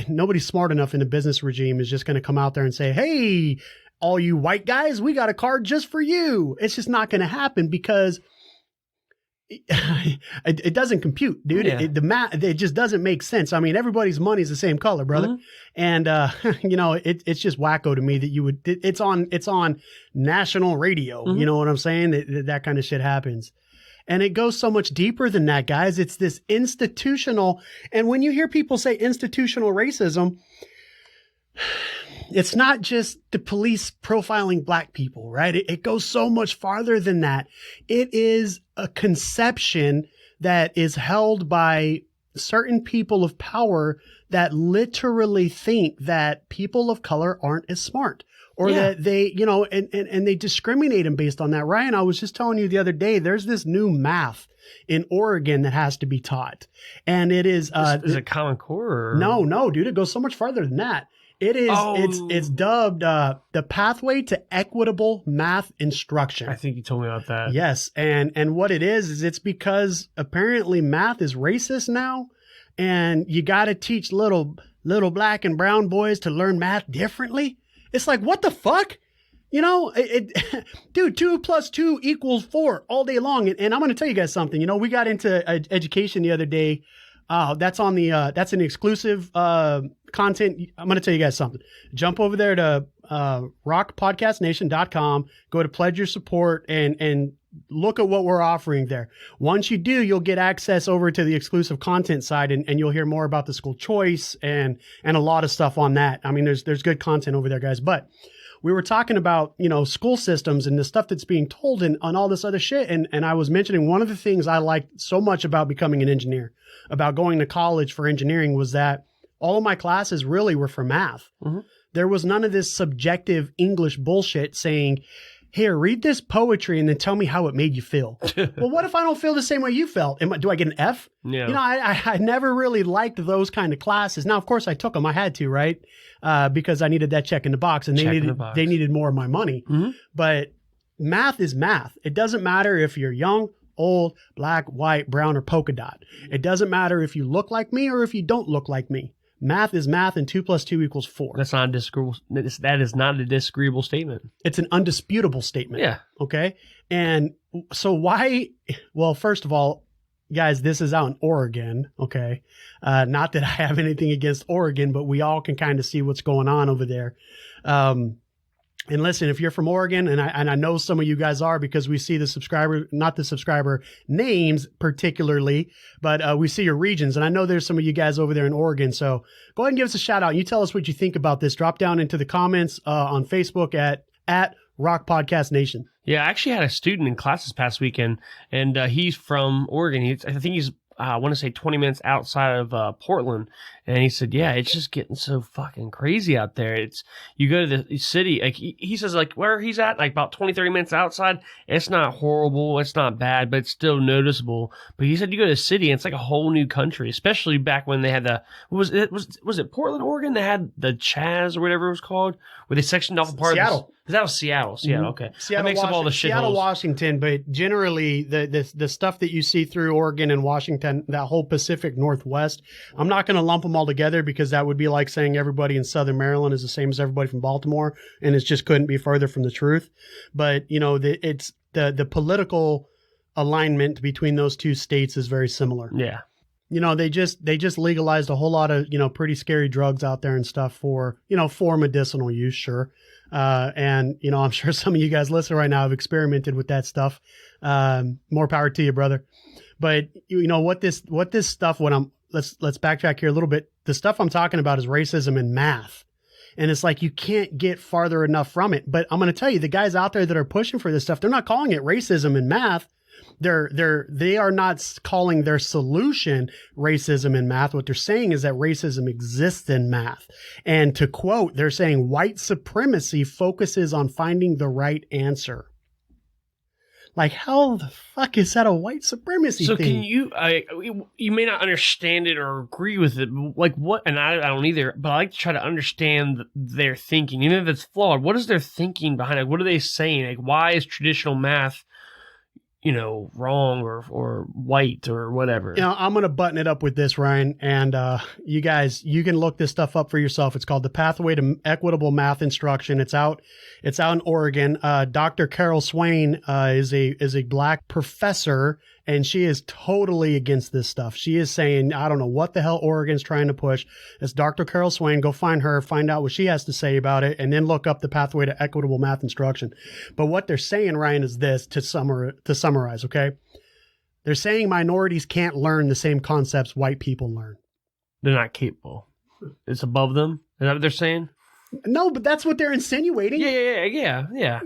Nobody smart enough in the business regime is just going to come out there and say, hey, all you white guys, we got a card just for you. It's just not going to happen because it doesn't compute, dude. Yeah. It just doesn't make sense. I mean, everybody's money is the same color, brother. Mm-hmm. And, it's just wacko to me that it's on national radio. Mm-hmm. You know what I'm saying? That kind of shit happens. And it goes so much deeper than that, guys. It's this institutional. And when you hear people say institutional racism, it's not just the police profiling black people, right? It goes so much farther than that. It is a conception that is held by certain people of power that literally think that people of color aren't as smart. Or that they, and they discriminate them based on that. Ryan, I was just telling you the other day, there's this new math in Oregon that has to be taught. And it is... is it Common Core? Or? No, dude, it goes so much farther than that. It is, it's dubbed the Pathway to Equitable Math Instruction. I think you told me about that. Yes. And what it is it's because apparently math is racist now. And you got to teach little black and brown boys to learn math differently. It's like, what the fuck? Dude, 2 + 2 = 4 all day long. And I'm going to tell you guys something. We got into education the other day. That's an exclusive content. I'm going to tell you guys something. Jump over there to rockpodcastnation.com. Go to pledge your support and look at what we're offering there. Once you do, you'll get access over to the exclusive content side and you'll hear more about the school choice and a lot of stuff on that. I mean, there's good content over there, guys. But we were talking about, school systems and the stuff that's being told and on all this other shit. And I was mentioning one of the things I liked so much about becoming an engineer, about going to college for engineering, was that all of my classes really were for math. Mm-hmm. There was none of this subjective English bullshit saying, here, read this poetry and then tell me how it made you feel. Well, what if I don't feel the same way you felt? Do I get an F? Yeah. I never really liked those kind of classes. Now, of course, I took them. I had to, right? Because I needed that check in the box, and they needed more of my money. Mm-hmm. But math is math. It doesn't matter if you're young, old, black, white, brown, or polka dot. It doesn't matter if you look like me or if you don't look like me. Math is math, and 2 + 2 = 4. That's not a disagreeable. That is not a disagreeable statement. It's an undisputable statement. Yeah. Okay. And so why? Well, first of all, guys, this is out in Oregon. Okay. Not that I have anything against Oregon, but we all can kind of see what's going on over there. And listen, if you're from Oregon, and I know some of you guys are because we see the subscriber, not the subscriber names particularly, but we see your regions. And I know there's some of you guys over there in Oregon. So go ahead and give us a shout out. You tell us what you think about this. Drop down into the comments on Facebook at Rock Podcast Nation. Yeah, I actually had a student in class this past weekend, and he's from Oregon. I think he's, I want to say 20 minutes outside of Portland. And he said, yeah, it's just getting so fucking crazy out there. You go to the city, like he says, like where he's at, like about 20, 30 minutes outside, it's not horrible, it's not bad, but it's still noticeable. But he said you go to the city and it's like a whole new country, especially back when they had was it Portland, Oregon? They had the Chaz or whatever it was called, where they sectioned off a part Seattle. of that was Seattle. Seattle, okay. Seattle, that makes up all the shit Seattle, holes. Washington, but generally the stuff that you see through Oregon and Washington, that whole Pacific Northwest, I'm not going to lump them all together because that would be like saying everybody in Southern Maryland is the same as everybody from Baltimore, and it just couldn't be further from the truth. But it's the political alignment between those two states is very similar. Yeah. They just legalized a whole lot of, pretty scary drugs out there and stuff for medicinal use. Sure. And I'm sure some of you guys listening right now have experimented with that stuff. More power to you, brother. But let's backtrack here a little bit. The stuff I'm talking about is racism and math. And it's like, you can't get farther enough from it. But I'm going to tell you, the guys out there that are pushing for this stuff, they're not calling it racism and math. They are not calling their solution racism in math. What they're saying is that racism exists in math. And to quote, they're saying white supremacy focuses on finding the right answer. Like, how the fuck is that a white supremacy thing? So can you may not understand it or agree with it, like what, and I don't either, but I like to try to understand their thinking, even if it's flawed. What is their thinking behind it? What are they saying? Like, why is traditional math wrong or white or whatever? I'm going to button it up with this, Ryan. And you guys, you can look this stuff up for yourself. It's called The Pathway to Equitable Math Instruction. It's out in Oregon. Dr. Carol Swain is a black professor, and she is totally against this stuff. She is saying, I don't know what the hell Oregon's trying to push. It's Dr. Carol Swain. Go find her, find out what she has to say about it, and then look up The Pathway to Equitable Math Instruction. But what they're saying, Ryan, is this, to summarize, okay? They're saying minorities can't learn the same concepts white people learn. They're not capable. It's above them. Is that what they're saying? No, but that's what they're insinuating. Yeah.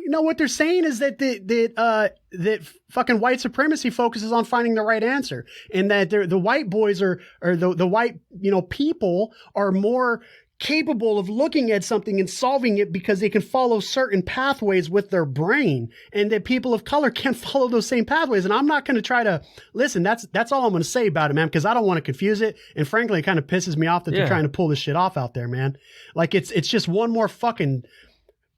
What they're saying is that that fucking white supremacy focuses on finding the right answer, and that the white boys or the white people are more capable of looking at something and solving it because they can follow certain pathways with their brain, and that people of color can't follow those same pathways. And I'm not going to try to listen. That's all I'm going to say about it, man, because I don't want to confuse it. And frankly, it kind of pisses me off that they're trying to pull this shit off out there, man. Like it's just one more fucking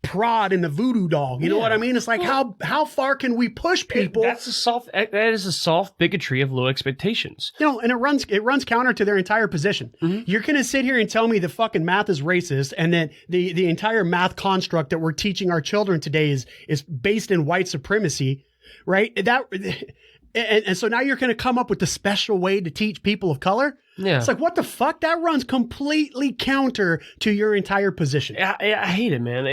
prod in the voodoo dog. You know what I mean? It's like, how far can we push people? That is a soft bigotry of low expectations. And it runs counter to their entire position. Mm-hmm. You're going to sit here and tell me that fucking math is racist, and that the entire math construct that we're teaching our children today is based in white supremacy, right? And so now you're going to come up with the special way to teach people of color? Yeah. It's like, what the fuck? That runs completely counter to your entire position. I hate it, man.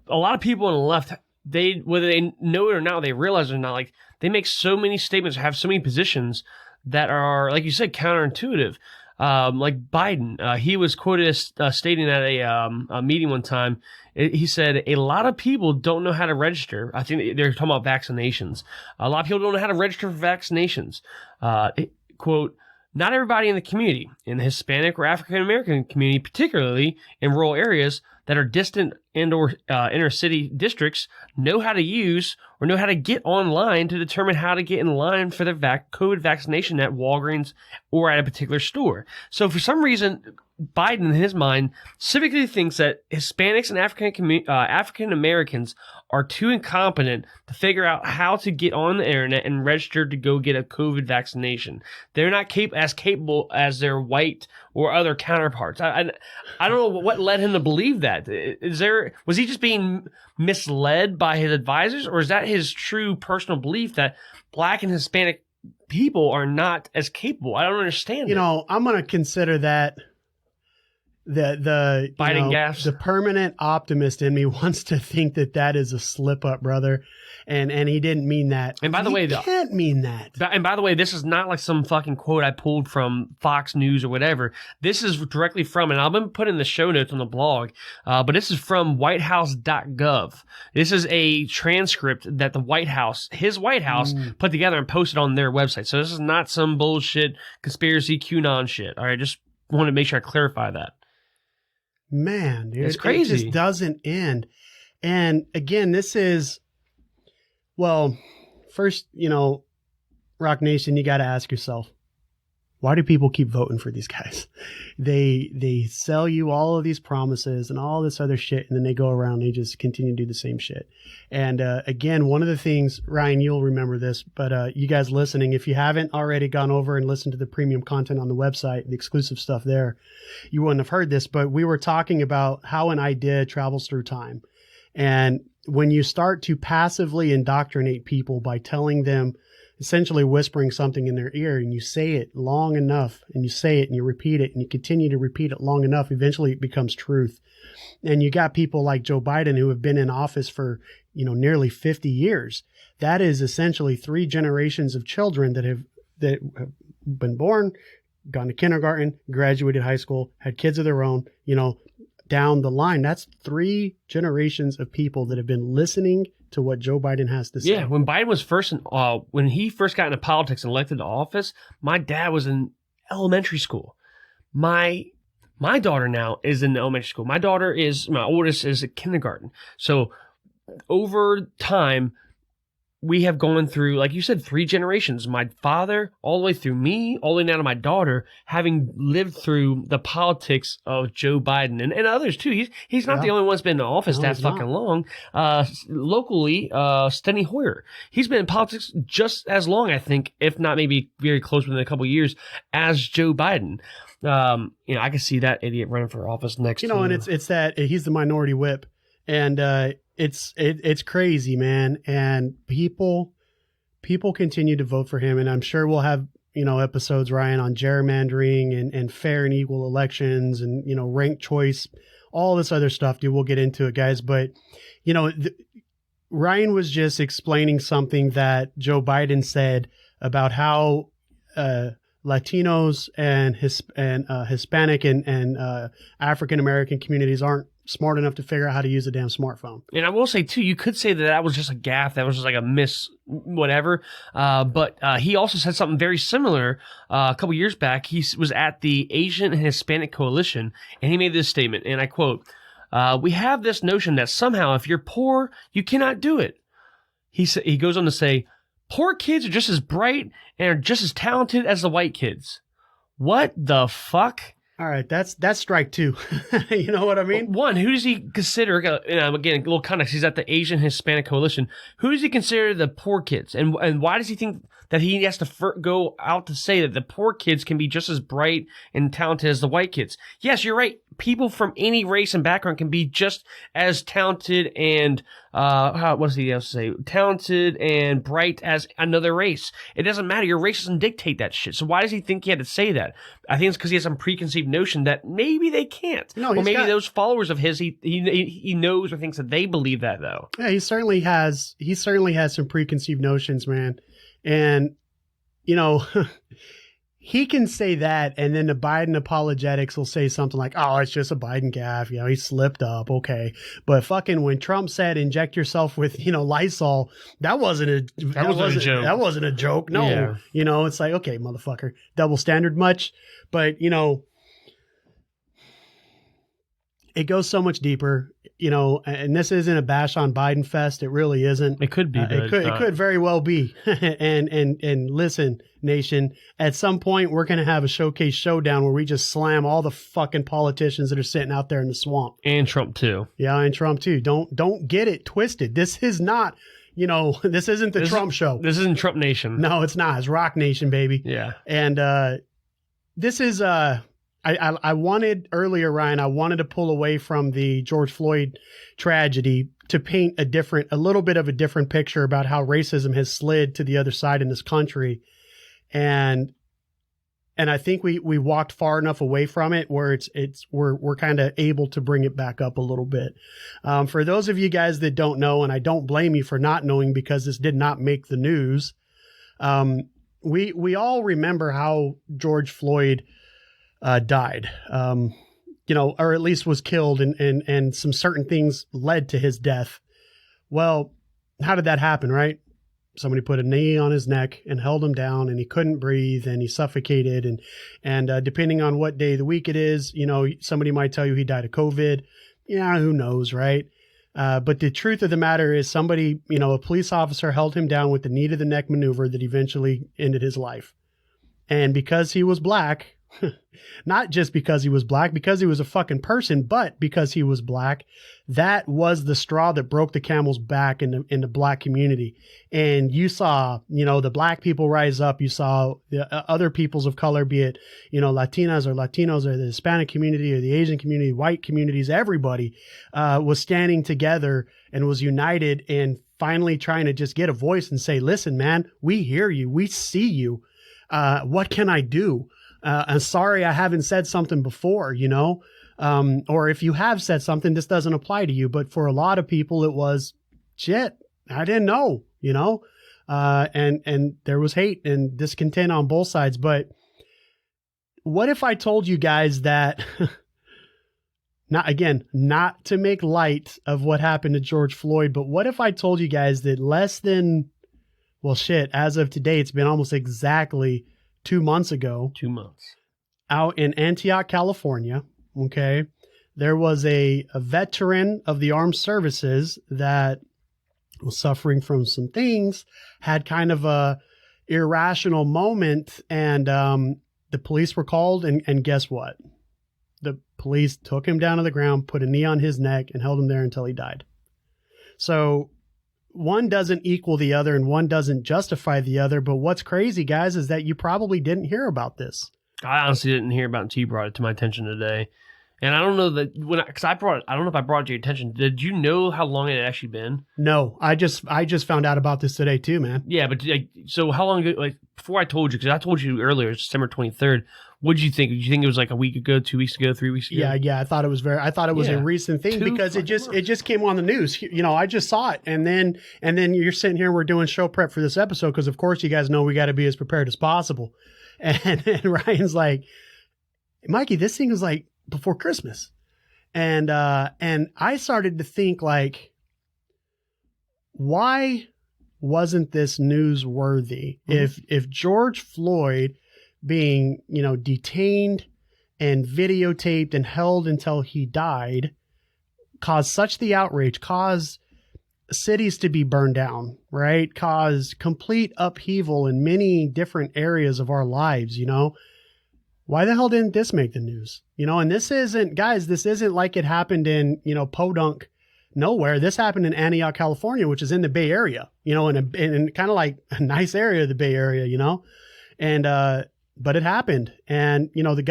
A lot of people on the left, whether they know it or not, they realize it or not, like, they make so many statements, have so many positions that are, like you said, counterintuitive. Like Biden, he was quoted as stating at a meeting one time. He said, a lot of people don't know how to register. I think they're talking about vaccinations. A lot of people don't know how to register for vaccinations. Quote, not everybody in the community, in the Hispanic or African American community, particularly in rural areas that are distant and or inner city districts, know how to use or know how to get online to determine how to get in line for their COVID vaccination at Walgreens or at a particular store. So for some reason, Biden, in his mind, specifically thinks that Hispanics and African Americans are too incompetent to figure out how to get on the internet and register to go get a COVID vaccination. They're not as capable as their white or other counterparts. I don't know what led him to believe that. Was he just being misled by his advisors, or is that his true personal belief that Black and Hispanic people are not as capable? I don't understand. I'm going to consider that. the Biden gaffes. the permanent optimist in me wants to think that is a slip up, brother, and he didn't mean that. And by the way, he can't mean that. And by the way, this is not like some fucking quote I pulled from Fox News or whatever. This is directly from, and I'll be putting the show notes on the blog, but this is from whitehouse.gov. This is a transcript that the White House, his White House, put together and posted on their website. So this is not some bullshit conspiracy QAnon shit. All right, just want to make sure I clarify that. Man, dude, it's crazy. It just doesn't end. And again, this is, well, first, Rock Nation, you got to ask yourself, why do people keep voting for these guys? They sell you all of these promises and all this other shit, and then they go around and they just continue to do the same shit. And again, one of the things, Ryan, you'll remember this, but you guys listening, if you haven't already gone over and listened to the premium content on the website, the exclusive stuff there, you wouldn't have heard this, but we were talking about how an idea travels through time. And when you start to passively indoctrinate people by telling them, essentially whispering something in their ear, and you say it long enough, and you say it and you repeat it and you continue to repeat it long enough, eventually it becomes truth. And you got people like Joe Biden who have been in office for, nearly 50 years. That is essentially 3 generations of children that have been born, gone to kindergarten, graduated high school, had kids of their own, down the line. That's 3 generations of people that have been listening to what Joe Biden has to say. Yeah, when Biden was when he first got into politics and elected to office, my dad was in elementary school. My daughter now is in elementary school. My oldest is at kindergarten. So over time, we have gone through, like you said, 3 generations. My father, all the way through me, all the way down to my daughter, having lived through the politics of Joe Biden and others too. He's not the only one that's been in office that fucking long. Locally, Steny Hoyer, he's been in politics just as long, I think, if not maybe very close within a couple of years, as Joe Biden. I can see that idiot running for office next. And it's that he's the minority whip, and it's crazy, man. And people continue to vote for him. And I'm sure we'll have, episodes, Ryan, on gerrymandering and fair and equal elections and, ranked choice, all this other stuff, dude. We'll get into it, guys. But, Ryan was just explaining something that Joe Biden said about how, Latinos and Hispanic and African-American communities aren't smart enough to figure out how to use a damn smartphone. And I will say, too, you could say that was just a gaffe. That was just like a miss whatever. But he also said something very similar a couple years back. He was at the Asian and Hispanic Coalition, and he made this statement, and I quote, "We have this notion that somehow if you're poor, you cannot do it." He goes on to say, "Poor kids are just as bright and are just as talented as the white kids." What the fuck? All right, that's strike 2. You know what I mean? One, who does he consider, again, a little context, he's at the Asian Hispanic Coalition. Who does he consider the poor kids? And why does he think that he has to go out to say that the poor kids can be just as bright and talented as the white kids? Yes, you're right. People from any race and background can be just as talented and, what does he else say? Talented and bright as another race. It doesn't matter. Your race doesn't dictate that shit. So why does he think he had to say that? I think it's because he has some preconceived notion that maybe they can't. No, or maybe those followers of his, he knows or thinks that they believe that, though. Yeah, he certainly has some preconceived notions, man. And, he can say that, and then the Biden apologetics will say something like, "Oh, it's just a Biden gaffe. He slipped up. Okay." But fucking when Trump said, "Inject yourself with, Lysol," that wasn't a joke. That wasn't a joke. No, yeah. It's like, okay, motherfucker, double standard much, but it goes so much deeper, and this isn't a bash on Biden fest. It really isn't. It could be. It could very well be. and listen, nation, at some point we're going to have a showcase showdown where we just slam all the fucking politicians that are sitting out there in the swamp. And Trump too. Yeah, and Trump too. Don't get it twisted. This is not, this isn't the Trump show. This isn't Trump Nation. No, it's not. It's Rock Nation, baby. Yeah. And this is I wanted earlier, Ryan, I wanted to pull away from the George Floyd tragedy to paint a little bit of a different picture about how racism has slid to the other side in this country. And And I think we walked far enough away from it where we're kind of able to bring it back up a little bit. For those of you guys that don't know, and I don't blame you for not knowing because this did not make the news. We all remember how George Floyd died, or at least was killed, and some certain things led to his death. Well, how did that happen, right? Somebody put a knee on his neck and held him down, and he couldn't breathe, and he suffocated. And depending on what day of the week it is, somebody might tell you he died of COVID. Yeah, who knows, right? But the truth of the matter is somebody, a police officer held him down with the knee to the neck maneuver that eventually ended his life. And because he was black, not just because he was black, because he was a fucking person, but because he was black, that was the straw that broke the camel's back in the black community. And you saw, the black people rise up. You saw the other peoples of color, be it, Latinas or Latinos or the Hispanic community or the Asian community, white communities, everybody was standing together and was united and finally trying to just get a voice and say, listen, man, we hear you. We see you. What can I do? I'm sorry I haven't said something before, or if you have said something, this doesn't apply to you. But for a lot of people, it was, shit, I didn't know, and there was hate and discontent on both sides. But what if I told you guys that, not to make light of what happened to George Floyd, but what if I told you guys that as of today, it's been almost exactly 2 months ago. 2 months. Out in Antioch, California, okay, there was a veteran of the armed services that was suffering from some things, had kind of a irrational moment, and the police were called, and guess what? The police took him down to the ground, put a knee on his neck, and held him there until he died. So one doesn't equal the other and one doesn't justify the other. But what's crazy, guys, is that you probably didn't hear about this. I honestly didn't hear about it until you brought it to my attention today. And I don't know that I don't know if I brought it to your attention. Did you know how long it had actually been? No, I just found out about this today too, man. Yeah, but so how long ago, before I told you, because I told you earlier, it's December 23rd. What did you think? Did you think it was like a week ago, 2 weeks ago, 3 weeks ago? Yeah. I thought it was a recent thing because it just came on the news. I just saw it. And then you're sitting here, we're doing show prep for this episode. Cause of course you guys know we got to be as prepared as possible. And Ryan's like, Mikey, this thing was like before Christmas. And I started to think like, why wasn't this newsworthy? Mm-hmm. If George Floyd being, detained and videotaped and held until he died caused such the outrage, caused cities to be burned down, right? Caused complete upheaval in many different areas of our lives, Why the hell didn't this make the news? And this isn't like it happened in, podunk nowhere. This happened in Antioch, California, which is in the Bay Area, in kind of like a nice area of the Bay Area, and, but it happened. And, the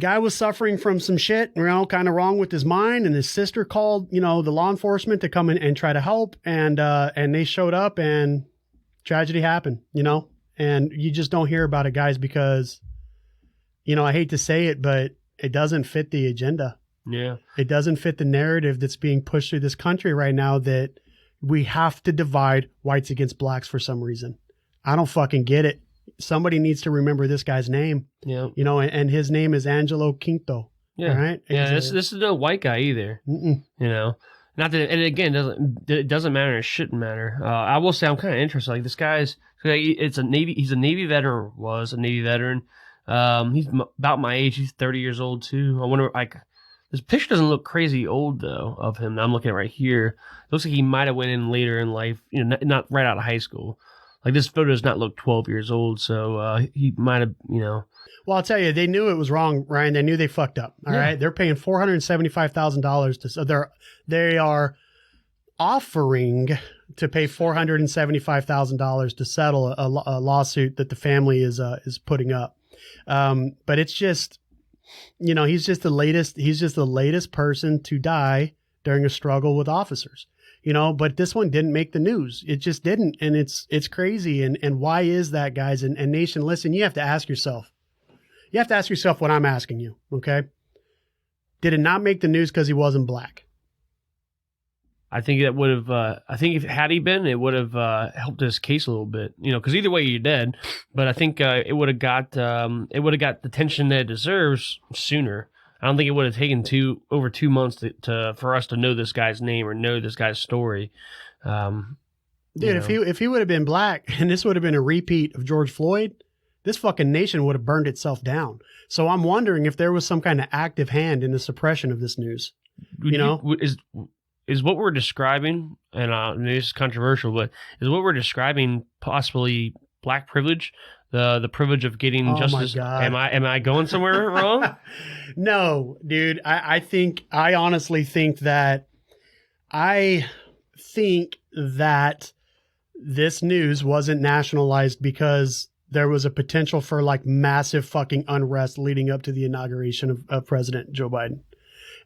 guy was suffering from some shit, kind of wrong with his mind. And his sister called, the law enforcement to come in and try to help. And they showed up and tragedy happened, and you just don't hear about it, guys, because, I hate to say it, but it doesn't fit the agenda. Yeah. It doesn't fit the narrative that's being pushed through this country right now that we have to divide whites against blacks for some reason. I don't fucking get it. Somebody needs to remember this guy's name. Yeah. And his name is Angelo Quinto. Yeah. Right. Yeah. This is no white guy either. Mm-mm. Not that, and again, it doesn't matter. It shouldn't matter. I will say I'm kind of interested. Like this guy's, he's a Navy veteran. He's about my age. He's 30 years old too. I wonder, this picture doesn't look crazy old though of him. Now I'm looking at it right here. It looks like he might have went in later in life, not right out of high school. Like this photo does not look 12 years old, so he might have, Well, I'll tell you, they knew it was wrong, Ryan. They knew they fucked up. All right, they're paying $475,000 to. So they are offering to pay $475,000 to settle a lawsuit that the family is putting up. But it's just, he's just the latest person to die during a struggle with officers. but this one didn't make the news. It just didn't. And it's crazy. And why is that, guys? And nation, listen, you have to ask yourself. You have to ask yourself what I'm asking you. Okay. Did it not make the news because he wasn't black? I think that would have. I think if had he been, it would have helped his case a little bit. Because either way you're dead. But I think it would have got the attention that it deserves sooner. I don't think it would have taken over 2 months for us to know this guy's name or know this guy's story. Dude, if he would have been black and this would have been a repeat of George Floyd, this fucking nation would have burned itself down. So I'm wondering if there was some kind of active hand in the suppression of this news. Is what we're describing, and this is controversial, but is what we're describing possibly black privilege? The privilege of getting justice. My God. Am I going somewhere wrong? No, dude. I honestly think that this news wasn't nationalized because there was a potential for like massive fucking unrest leading up to the inauguration of President Joe Biden.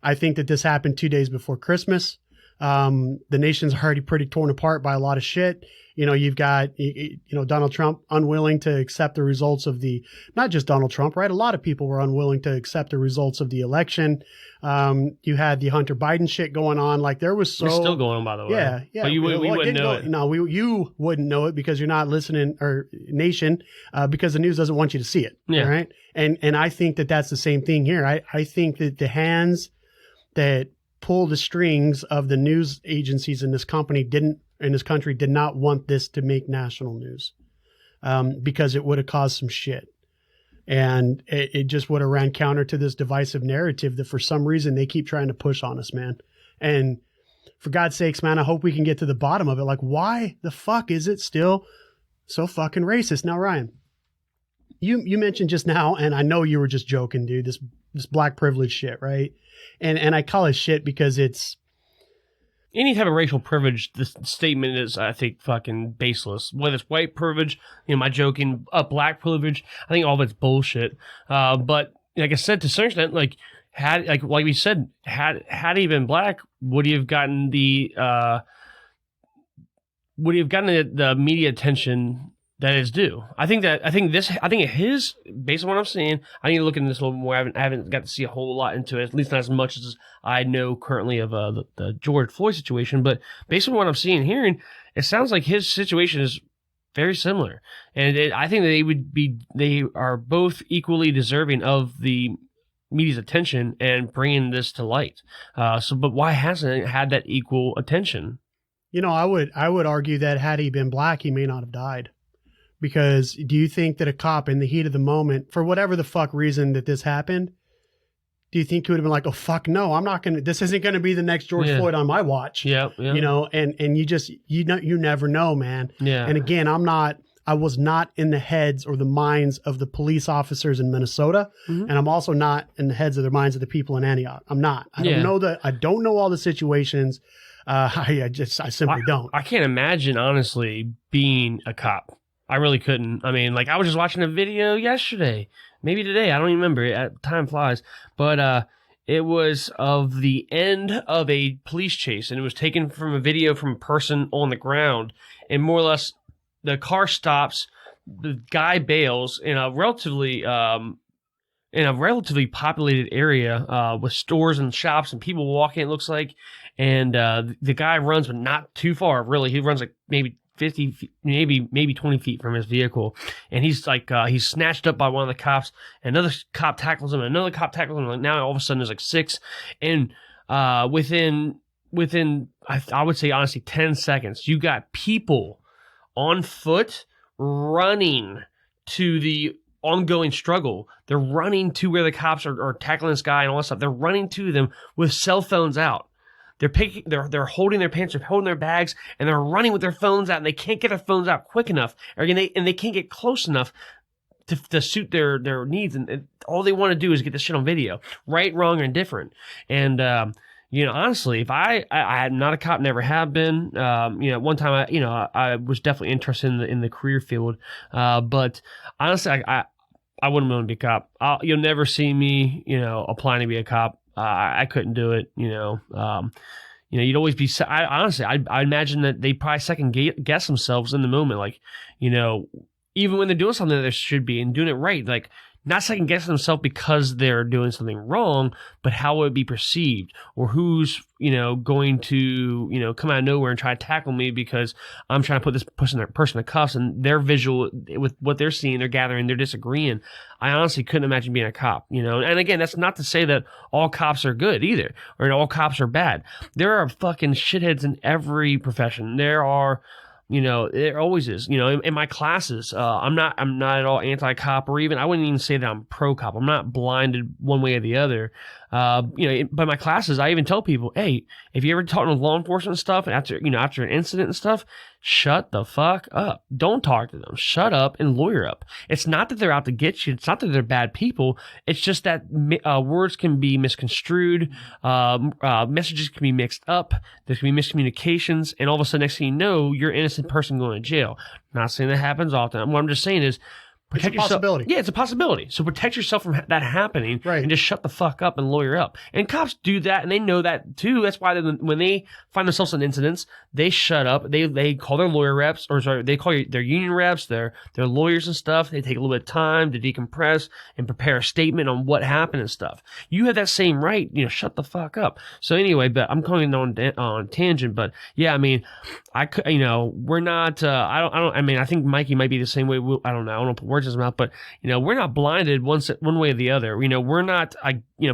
I think that this happened 2 days before Christmas. The nation's already pretty torn apart by a lot of shit. You've got, Donald Trump unwilling to accept the results of not just Donald Trump, right? A lot of people were unwilling to accept the results of the election. You had the Hunter Biden shit going on. Like there was It's still going on, by the way. Yeah. But we wouldn't know it. No, you wouldn't know it because you're not listening, or nation, because the news doesn't want you to see it. Yeah. Right. And I think that that's the same thing here. I think that the hands that pull the strings of the news agencies in this country did not want this to make national news, because it would have caused some shit. And it just would have ran counter to this divisive narrative that for some reason they keep trying to push on us, man. And for God's sakes, man, I hope we can get to the bottom of it. Like, why the fuck is it still so fucking racist? Now, Ryan, you mentioned just now, and I know you were just joking, dude, this black privilege shit, right? And I call it shit because it's any type of racial privilege. This statement is, I think, fucking baseless. Whether it's white privilege, my joking, black privilege, I think all of it's bullshit. But like I said, to a certain extent, like we said, had he been black, would he have gotten the media attention that is due? I think his, based on what I'm seeing, I need to look into this a little more. I haven't got to see a whole lot into it, at least not as much as I know currently of the George Floyd situation. But based on what I'm seeing and hearing, it sounds like his situation is very similar. And I think that they are both equally deserving of the media's attention and bringing this to light. But why hasn't it had that equal attention? I would argue that had he been black, he may not have died. Because do you think that a cop in the heat of the moment, for whatever the fuck reason that this happened, do you think he would have been like, oh, fuck no, I'm not going to, this isn't going to be the next George Floyd on my watch. Yeah. And you never know, man. Yeah. And again, I was not in the heads or the minds of the police officers in Minnesota. Mm-hmm. And I'm also not in the heads or the minds of the people in Antioch. I'm not. I don't know all the situations. I simply don't. I can't imagine, honestly, being a cop. I really couldn't. I mean, I was just watching a video yesterday, maybe today. I don't even remember. Time flies. But it was of the end of a police chase, and it was taken from a video from a person on the ground. And more or less, the car stops, the guy bails in a relatively populated area with stores and shops and people walking, it looks like. And the guy runs, but not too far, really. He runs maybe 50 feet, maybe 20 feet from his vehicle, and he's he's snatched up by one of the cops. Another cop tackles him, another cop tackles him. Now all of a sudden there's 6, and within I would say honestly 10 seconds, you got people on foot running to the ongoing struggle. They're running to where the cops are tackling this guy and all that stuff. They're running to them with cell phones out. They're holding their pants, they're holding their bags, and they're running with their phones out, and they can't get their phones out quick enough, and they can't get close enough to suit their needs, and all they want to do is get this shit on video, right, wrong, or indifferent. And honestly, if I'm not a cop, never have been. One time I was definitely interested in the career field, but honestly, I wouldn't want to be a cop. You'll never see me, applying to be a cop. I couldn't do it, you'd always be. Honestly, I imagine that they probably second guess themselves in the moment, like, even when they're doing something that they should be and doing it right, like not second guessing themselves because they're doing something wrong, but how it would be perceived, or who's, going to, come out of nowhere and try to tackle me because I'm trying to put this person in cuffs, and their visual with what they're seeing, they're gathering, they're disagreeing. I honestly couldn't imagine being a cop, And again, that's not to say that all cops are good either, or all cops are bad. There are fucking shitheads in every profession. There are, there always is. In my classes, I'm not at all anti-cop, or even I wouldn't even say that I'm pro-cop. I'm not blinded one way or the other. By my classes, I even tell people, hey, if you ever talk to law enforcement stuff, and after an incident and stuff, shut the fuck up. Don't talk to them. Shut up and lawyer up. It's not that they're out to get you. It's not that they're bad people. It's just that words can be misconstrued. Messages can be mixed up. There can be miscommunications, and all of a sudden, next thing you know, you're an innocent person going to jail. Not saying that happens often. What I'm just saying is, protect it's a possibility. Yeah, it's a possibility. So protect yourself from that happening, right, and just shut the fuck up and lawyer up. And cops do that, and they know that too. That's why when they find themselves in incidents, they shut up. They call their lawyer reps, they call their union reps, their lawyers and stuff. They take a little bit of time to decompress and prepare a statement on what happened and stuff. You have that same right. Shut the fuck up. So anyway, but I'm going on tangent. But yeah, I mean, I could, we're not. I don't. I mean, I think Mikey might be the same way. I don't know. I don't want to put words in his mouth, but we're not blinded one way or the other. We're not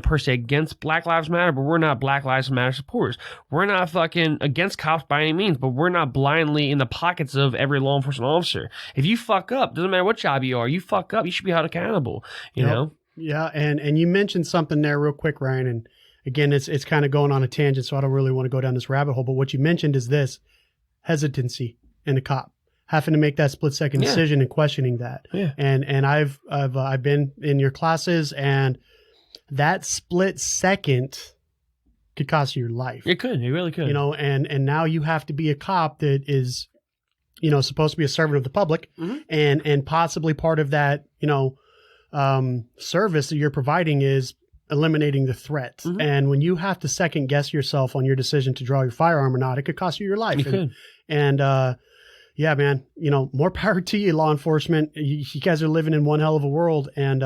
per se against Black Lives Matter, but we're not Black Lives Matter supporters. We're not fucking against cops by any means, but we're not blindly in the pockets of every law enforcement officer. If you fuck up, doesn't matter what job you are, you fuck up, you should be held accountable. You know. Yeah, and you mentioned something there real quick, Ryan, and again, it's kind of going on a tangent, so I don't really want to go down this rabbit hole. But what you mentioned is this hesitancy in the cop, having to make that split-second decision and questioning that. Yeah. And I've been in your classes, and that split second could cost you your life. It could. It really could. And now you have to be a cop that is, supposed to be a servant of the public, mm-hmm. and possibly part of that, service that you're providing is eliminating the threat. Mm-hmm. And when you have to second guess yourself on your decision to draw your firearm or not, it could cost you your life. Yeah, man, more power to you, law enforcement. You guys are living in one hell of a world. And,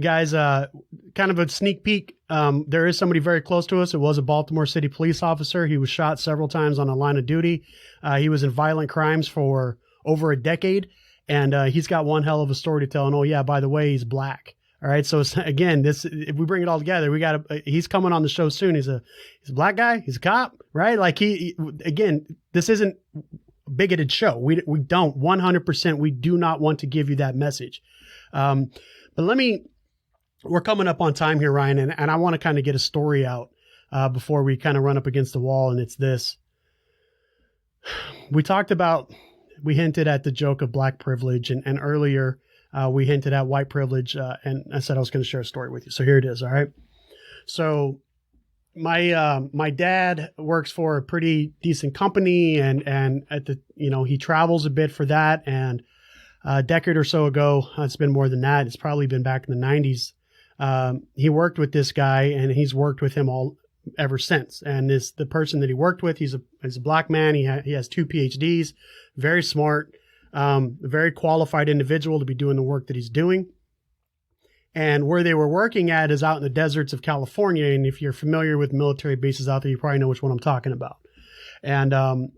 guys, kind of a sneak peek. There is somebody very close to us. It was a Baltimore City police officer. He was shot several times on a line of duty. He was in violent crimes for over a decade. And he's got one hell of a story to tell. And, oh, yeah, by the way, he's black. All right. So again, if we bring it all together, he's coming on the show soon. He's a black guy. He's a cop, right? Like again, this isn't a bigoted show. We don't 100%. We do not want to give you that message. But we're coming up on time here, Ryan, and I want to kind of get a story out, before we kind of run up against the wall. And it's this. We hinted at the joke of black privilege, and earlier, we hinted at white privilege, and I said I was going to share a story with you. So here it is. All right. So my dad works for a pretty decent company, and at the, he travels a bit for that. And a decade or so ago, it's been more than that. It's probably been back in the 90s. He worked with this guy, and he's worked with him ever since. And the person that he worked with, he's a black man. He has 2 PhDs, very smart. A very qualified individual to be doing the work that he's doing. And where they were working at is out in the deserts of California. And if you're familiar with military bases out there, you probably know which one I'm talking about. And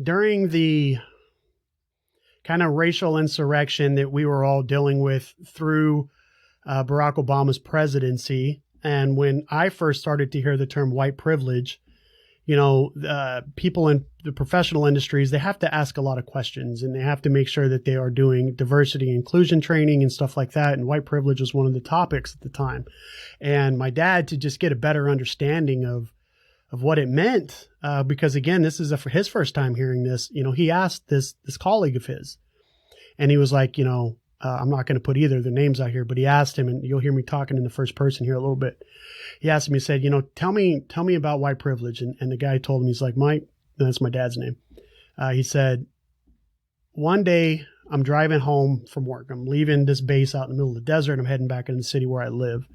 during the kind of racial insurrection that we were all dealing with through Barack Obama's presidency, and when I first started to hear the term white privilege, people in the professional industries, they have to ask a lot of questions, and they have to make sure that they are doing diversity and inclusion training and stuff like that. And white privilege was one of the topics at the time. And my dad, to just get a better understanding of what it meant, because again, this is his first time hearing this, he asked this colleague of his, and he was like, I'm not going to put either of their names out here, but he asked him, and you'll hear me talking in the first person here a little bit. He asked him, he said, tell me about white privilege. And the guy told him, he's like, Mike, that's my dad's name. He said, one day I'm driving home from work. I'm leaving this base out in the middle of the desert. I'm heading back into the city where I live.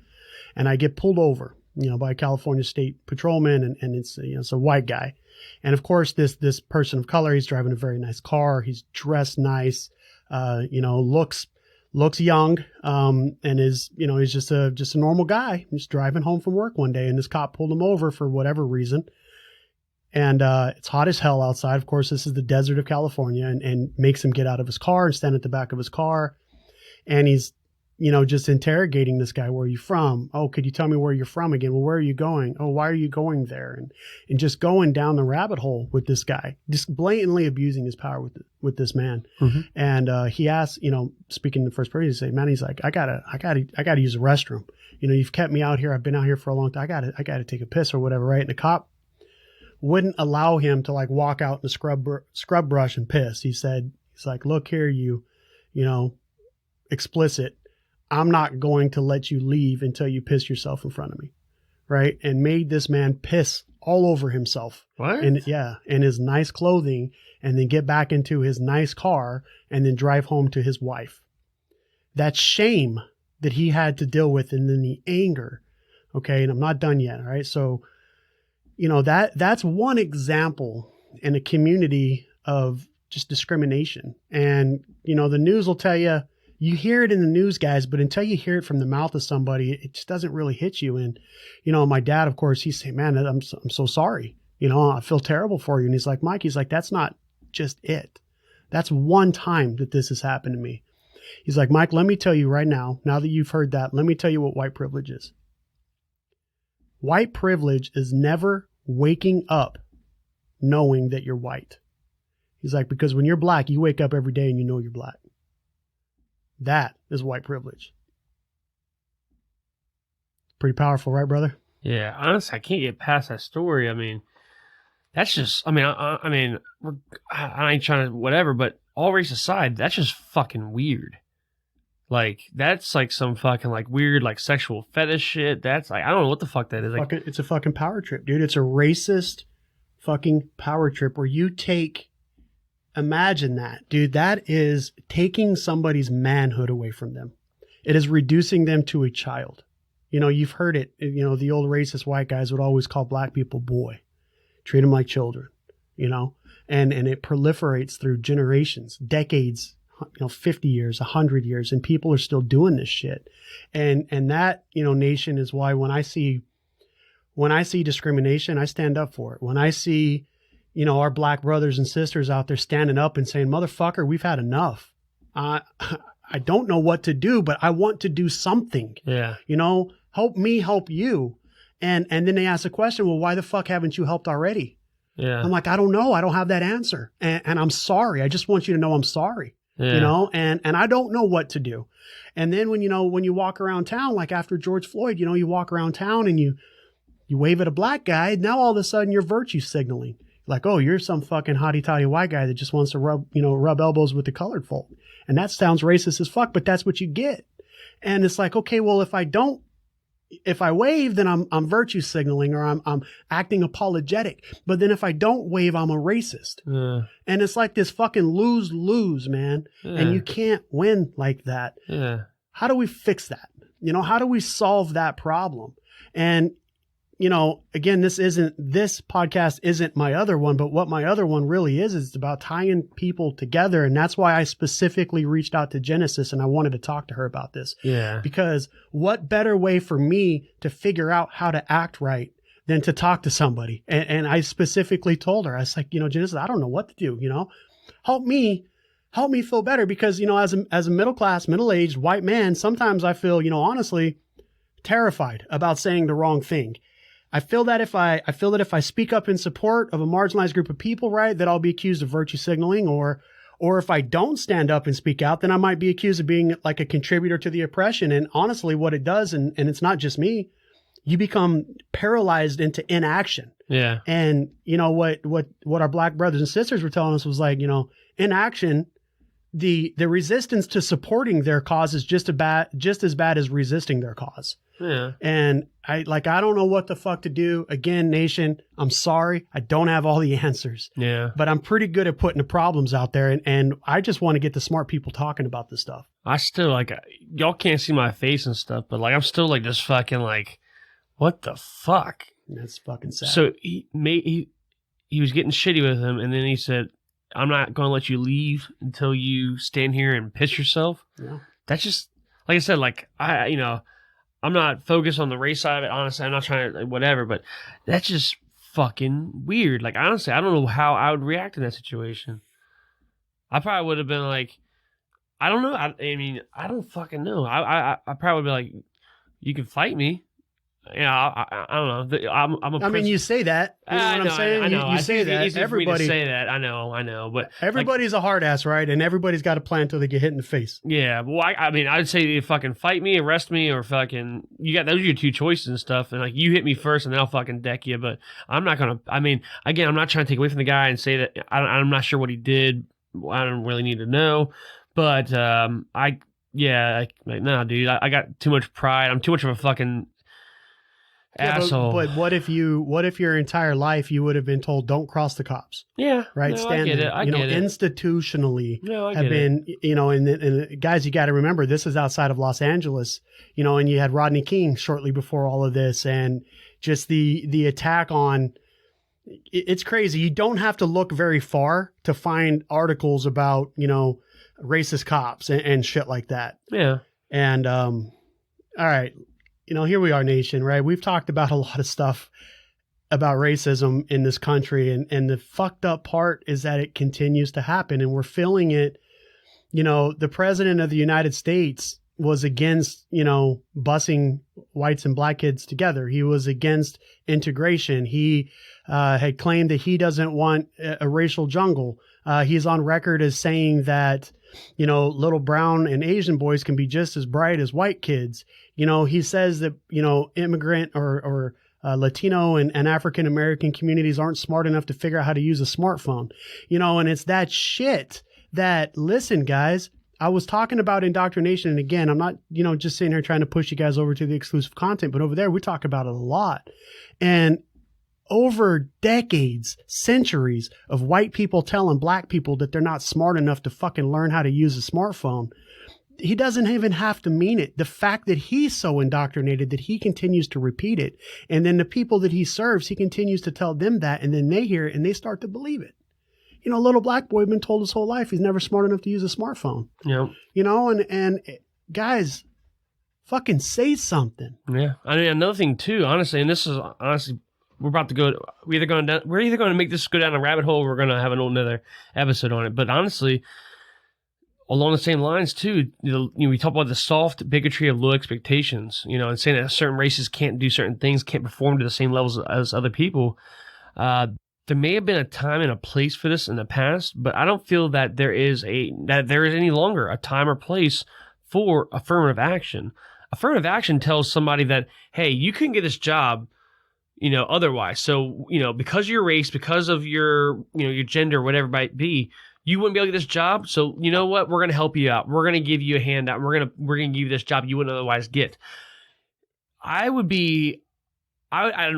And I get pulled over by a California State Patrolman, and it's a white guy. And of course, this person of color, he's driving a very nice car. He's dressed nice, looks young, and is, he's just a normal guy. He's driving home from work one day, and this cop pulled him over for whatever reason. And it's hot as hell outside. Of course, this is the desert of California, and makes him get out of his car and stand at the back of his car. And he's, just interrogating this guy. Where are you from? Oh, could you tell me where you're from again? Well, where are you going? Oh, why are you going there? And just going down the rabbit hole with this guy, just blatantly abusing his power with this man. Mm-hmm. And he asked, speaking in the first person, he said, man, he's like, I gotta use the restroom. You've kept me out here. I've been out here for a long time. I gotta take a piss or whatever, right? And the cop wouldn't allow him to like walk out in the scrub brush and piss. He's like, look here, you explicit. I'm not going to let you leave until you piss yourself in front of me. Right. And made this man piss all over himself. What? In his nice clothing, and then get back into his nice car and then drive home to his wife. That shame that he had to deal with, and then the anger. Okay. And I'm not done yet. All right. So, that's one example in a community of just discrimination. And, the news will tell you, you hear it in the news, guys, but until you hear it from the mouth of somebody, it just doesn't really hit you. And, my dad, of course, he's saying, man, I'm so sorry. I feel terrible for you. And he's like, Mike, that's not just it. That's one time that this has happened to me. He's like, Mike, let me tell you right now that you've heard that, let me tell you what white privilege is. White privilege is never waking up knowing that you're white. He's like, because when you're black, you wake up every day and you know you're black. That is white privilege. Pretty powerful, right, brother? Yeah, honestly, I can't get past that story. I mean, that's just, I ain't trying to whatever, but all race aside, that's just fucking weird. Like, that's like some fucking like weird like sexual fetish shit. That's like, I don't know what the fuck that is. Like, it's a fucking power trip, dude. It's a racist fucking power trip where you imagine that, dude. That is taking somebody's manhood away from them. It is reducing them to a child. You've heard it. The old racist white guys would always call black people boy, treat them like children, and it proliferates through generations, decades, 50 years, 100 years, and people are still doing this shit. And that, nation is why when I see discrimination, I stand up for it. When I see our black brothers and sisters out there standing up and saying, motherfucker, we've had enough. I don't know what to do, but I want to do something. Yeah. Help me, help you. And then they ask the question, well, why the fuck haven't you helped already? Yeah. I'm like, I don't know. I don't have that answer. And I'm sorry. I just want you to know I'm sorry. Yeah. And I don't know what to do. And then when you walk around town, like after George Floyd, you walk around town and you wave at a black guy. Now all of a sudden you're virtue signaling. Like, oh, you're some fucking hotty-toddy white guy that just wants to rub elbows with the colored folk. And that sounds racist as fuck, but that's what you get. And it's like, okay, well, if I wave, then I'm virtue signaling, or I'm acting apologetic. But then if I don't wave, I'm a racist. Yeah. And it's like this fucking lose-lose, man. Yeah. And you can't win like that. Yeah. How do we fix that? How do we solve that problem? And again, this podcast isn't my other one, but what my other one really is it's about tying people together. And that's why I specifically reached out to Genesis and I wanted to talk to her about this. Yeah. Because what better way for me to figure out how to act right than to talk to somebody? And I specifically told her, I was like, Genesis, I don't know what to do, help me feel better. Because, as a middle-class, middle-aged white man, sometimes I feel, honestly terrified about saying the wrong thing. I feel that if I speak up in support of a marginalized group of people, right, that I'll be accused of virtue signaling, or if I don't stand up and speak out, then I might be accused of being like a contributor to the oppression. And honestly, what it does, and it's not just me, you become paralyzed into inaction. Yeah. And what our black brothers and sisters were telling us was like, inaction, the resistance to supporting their cause is just as bad as resisting their cause. Yeah. And I don't know what the fuck to do. Again, nation, I'm sorry. I don't have all the answers. Yeah. But I'm pretty good at putting the problems out there. And I just want to get the smart people talking about this stuff. I still y'all can't see my face and stuff, but I'm still just fucking What the fuck? That's fucking sad. So he was getting shitty with him, and then he said, "I'm not going to let you leave until you stand here and piss yourself." Yeah. That's just, like I said, like I'm not focused on the race side of it. Honestly, I'm not trying to whatever, but that's just fucking weird. Like, honestly, I don't know how I would react in that situation. I probably would have been like, I don't know. I mean, I don't fucking know. I probably would be like, you can fight me. Yeah, I don't know. I mean, you say that. You know what I'm saying? I know. You say that. Everybody say that. I know. But everybody's a hard ass, right? And everybody's got a plan until they get hit in the face. Yeah. Well, I mean, I'd say you fucking fight me, arrest me, or fucking those are your two choices and stuff. And like, you hit me first, and then I'll fucking deck you. But I'm not gonna. I mean, again, I'm not trying to take away from the guy and say that I'm not sure what he did. I don't really need to know. But no, dude, I got too much pride. I'm too much of a fucking asshole. But what if your entire life you would have been told don't cross the cops? Yeah. Right. No, Stand I get there. it. I get it. Institutionally I have been, and guys, you got to remember this is outside of Los Angeles, and you had Rodney King shortly before all of this, and just the attack on. It's crazy. You don't have to look very far to find articles about, racist cops and shit like that. Yeah. And, all right, here we are, nation, right? We've talked about a lot of stuff about racism in this country. And the fucked up part is that it continues to happen and we're feeling it. The president of the United States was against, busing whites and black kids together. He was against integration. He had claimed that he doesn't want a racial jungle. He's on record as saying that, little brown and Asian boys can be just as bright as white kids. He says that, immigrant or Latino and African-American communities aren't smart enough to figure out how to use a smartphone, and it's that shit that, listen, guys, I was talking about indoctrination. And again, I'm not, just sitting here trying to push you guys over to the exclusive content, but over there, we talk about it a lot. And over decades, centuries of white people telling black people that they're not smart enough to fucking learn how to use a smartphone. He doesn't even have to mean it. The fact that he's so indoctrinated that he continues to repeat it. And then the people that he serves, he continues to tell them that. And then they hear it and they start to believe it. Little black boy been told his whole life he's never smart enough to use a smartphone. Yeah. And guys, fucking say something. Yeah. I mean, another thing too, honestly, and this is honestly, we're either going to make this go down a rabbit hole or we're going to have another episode on it. But honestly, along the same lines too, we talk about the soft bigotry of low expectations, and saying that certain races can't do certain things, can't perform to the same levels as other people. There may have been a time and a place for this in the past, but I don't feel that there is any longer a time or place for affirmative action. Affirmative action tells somebody that, hey, you couldn't get this job, otherwise. So, because of your race, because of your, your gender, whatever it might be, you wouldn't be able to get this job. So, you know what? We're going to help you out. We're going to give you a handout. We're going to give you this job you wouldn't otherwise get. I'm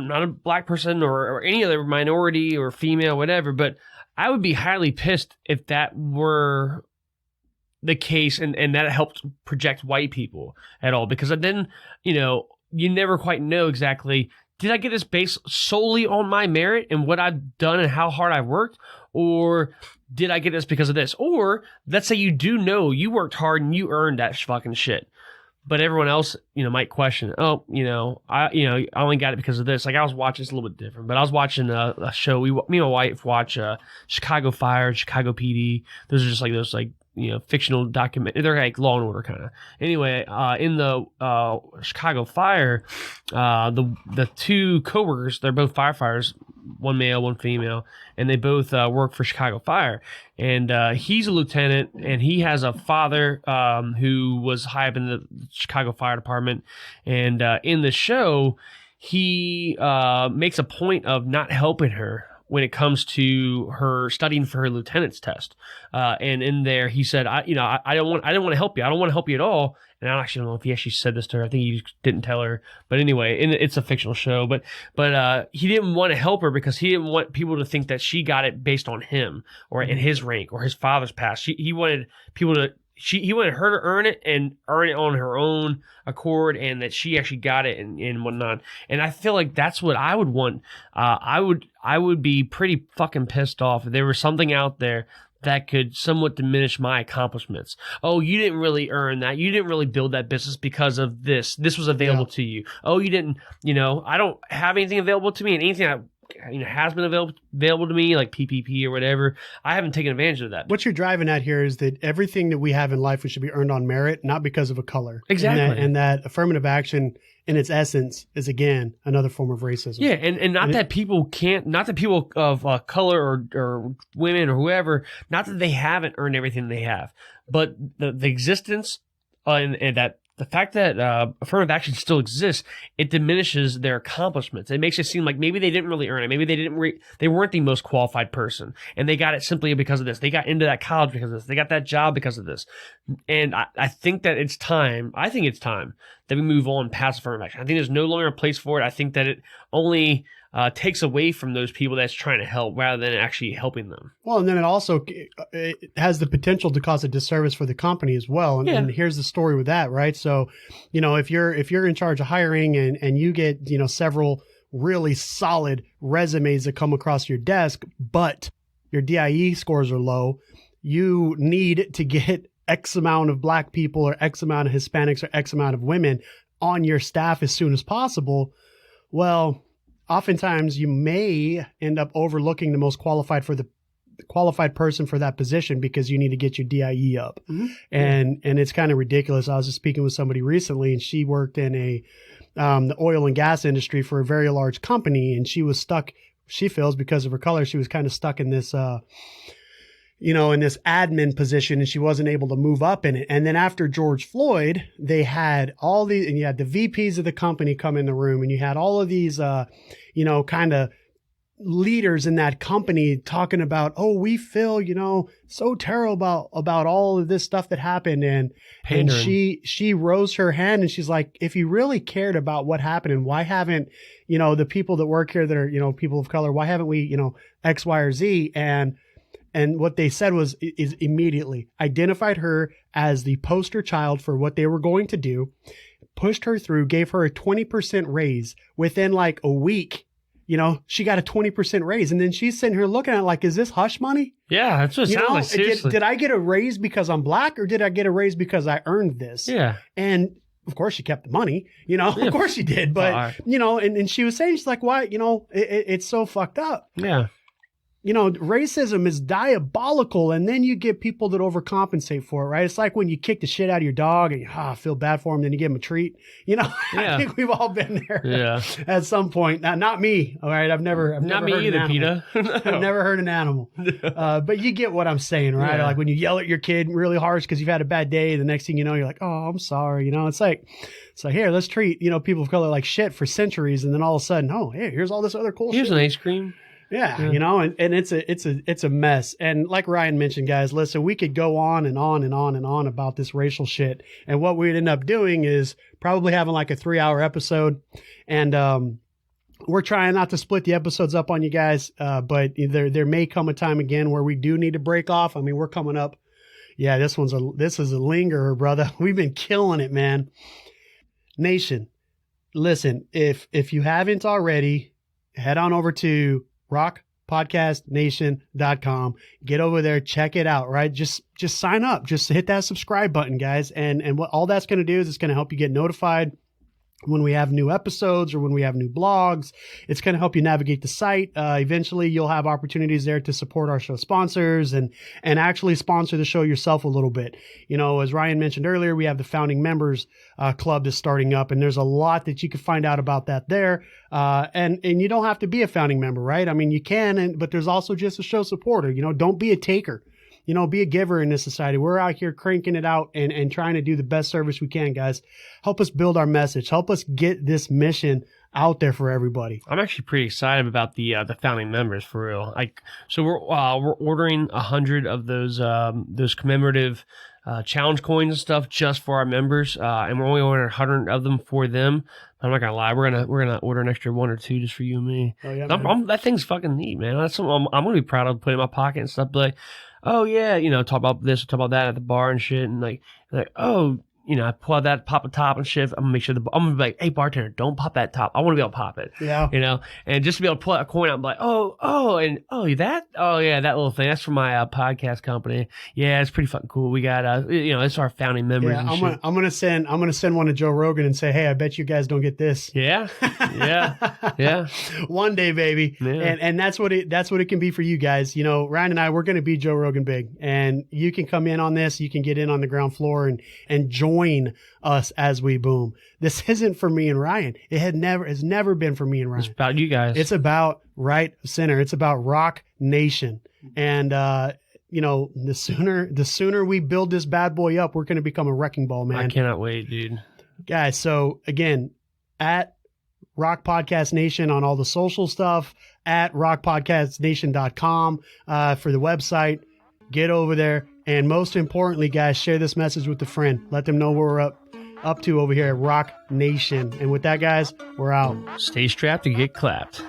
not a black person or any other minority or female, whatever, but I would be highly pissed if that were the case and that helped project white people at all. Because then, you never quite know exactly, did I get this based solely on my merit and what I've done and how hard I've worked? Or did I get this because of this? Or let's say you do know you worked hard and you earned that fucking shit. But everyone else, might question, I only got it because of this. Like I was watching, it's a little bit different, but I was watching a show. Me and my wife watch Chicago Fire, Chicago PD. Those are just like those fictional document. They're like Law and Order kind of. Anyway, in the Chicago Fire, the two coworkers, they're both firefighters, one male, one female, and they both work for Chicago Fire. And he's a lieutenant, and he has a father who was high up in the Chicago Fire Department. And in the show, he makes a point of not helping her when it comes to her studying for her lieutenant's test. And in there, he said, I didn't want to help you. I don't want to help you at all. And I actually don't know if he actually said this to her. I think he didn't tell her. But anyway, it's a fictional show. But he didn't want to help her because he didn't want people to think that she got it based on him or in his rank or his father's past. He wanted people to he wanted her to earn it and earn it on her own accord, and that she actually got it and whatnot. And I feel like that's what I would want. I would be pretty fucking pissed off if there was something out there that could somewhat diminish my accomplishments. Oh, you didn't really earn that. You didn't really build that business because of this. This was available to you. Oh, you didn't, I don't have anything available to me, and anything that has been available to me, like PPP or whatever, I haven't taken advantage of that. What you're driving at here is that everything that we have in life, we should be earned on merit, not because of a color. Exactly. And that affirmative action in its essence is, again, another form of racism. Yeah, and not that people of color or women or whoever, not that they haven't earned everything they have, but the existence and that the fact that affirmative action still exists, it diminishes their accomplishments. It makes it seem like maybe they didn't really earn it. Maybe they weren't the most qualified person, and they got it simply because of this. They got into that college because of this. They got that job because of this. And I think that it's time. I think it's time that we move on past affirmative action. I think there's no longer a place for it. I think that it only takes away from those people that's trying to help rather than actually helping them. Well, and then it has the potential to cause a disservice for the company as well. And here's the story with that, right? So, if you're in charge of hiring and you get, several really solid resumes that come across your desk, but your DIE scores are low, you need to get X amount of Black people or X amount of Hispanics or X amount of women on your staff as soon as possible. Well, oftentimes you may end up overlooking the most qualified person for that position because you need to get your DIE up. Mm-hmm. And it's kind of ridiculous. I was just speaking with somebody recently, and she worked in the oil and gas industry for a very large company, and she was stuck. She feels because of her color, she was kind of stuck in this, in this admin position, and she wasn't able to move up in it. And then after George Floyd, they had and you had the VPs of the company come in the room, and you had all of these, kind of leaders in that company talking about, oh, we feel, so terrible about all of this stuff that happened. And she rose her hand and she's like, if you really cared about what happened and why haven't, the people that work here that are, people of color, why haven't we, X, Y, or Z? And what they said is immediately identified her as the poster child for what they were going to do, pushed her through, gave her a 20% raise within like a week. She got a 20% raise. And then she's sitting here looking at it like, is this hush money? Yeah, that's what it sounds like. Seriously. Did I get a raise because I'm Black, or did I get a raise because I earned this? Yeah. And of course she kept the money, of course she did. But, and she was saying, she's like, why, it's so fucked up. Yeah. Racism is diabolical, and then you get people that overcompensate for it, right? It's like when you kick the shit out of your dog and you feel bad for him, then you give him a treat. I think we've all been there at some point. Not me, all right? I've never not me hurt either, an Peter. No. I've never hurt an animal. But you get what I'm saying, right? Yeah. Like when you yell at your kid really harsh because you've had a bad day, the next thing you know, you're like, oh, I'm sorry. It's like, here, let's treat, people of color like shit for centuries, and then all of a sudden, oh, hey, here's all this other cool shit. Here's an ice cream. Yeah, and it's a mess. And like Ryan mentioned, guys, listen, we could go on and on and on and on about this racial shit. And what we'd end up doing is probably having like a 3-hour episode. And we're trying not to split the episodes up on you guys, but there may come a time again where we do need to break off. I mean, we're coming up. Yeah, this is a lingerer, brother. We've been killing it, man. Nation, listen, if you haven't already, head on over to rockpodcastnation.com. Get over there, check it out, right? Just sign up. Just hit that subscribe button, guys. And what all that's going to do is it's going to help you get notified when we have new episodes or when we have new blogs. It's going to help you navigate the site. Eventually you'll have opportunities there to support our show sponsors and actually sponsor the show yourself a little bit. As Ryan mentioned earlier, we have the founding members club that's starting up, and there's a lot that you can find out about that there. And you don't have to be a founding member, right? I mean, you can, but there's also just a show supporter. Don't be a taker. Be a giver in this society. We're out here cranking it out and trying to do the best service we can, guys. Help us build our message. Help us get this mission out there for everybody. I'm actually pretty excited about the founding members, for real. So we're ordering 100 of those commemorative challenge coins and stuff just for our members, and we're only ordering 100 of them for them. I'm not gonna lie, we're gonna order an extra 1 or 2 just for you and me. Oh, yeah, that thing's fucking neat, man. That's something I'm gonna be proud of putting in my pocket and stuff. But oh yeah, talk about this, talk about that at the bar and shit, and like, oh, I pull out that, pop a top and shit. I'm gonna make sure I'm gonna be like, hey bartender, don't pop that top. I want to be able to pop it. Yeah. And just to be able to pull out a coin out and be like, that little thing, that's from my podcast company. Yeah, it's pretty fucking cool. We got it's our founding members. Yeah, and I'm gonna send one to Joe Rogan and say, hey, I bet you guys don't get this. Yeah. One day, baby. Yeah. And that's what it can be for you guys. Ryan and I, we're gonna be Joe Rogan big, and you can come in on this. You can get in on the ground floor and join us as we boom. This isn't for me and Ryan. It's never been for me and Ryan. It's about you guys. It's about right center. It's about Rock Nation. And the sooner we build this bad boy up, we're going to become a wrecking ball, man. I cannot wait, dude. Guys, so again, at Rock Podcast Nation on all the social stuff, at rockpodcastnation.com for the website. Get over there. And most importantly, guys, share this message with a friend. Let them know what we're up to over here at Rock Nation. And with that, guys, we're out. Stay strapped to get clapped.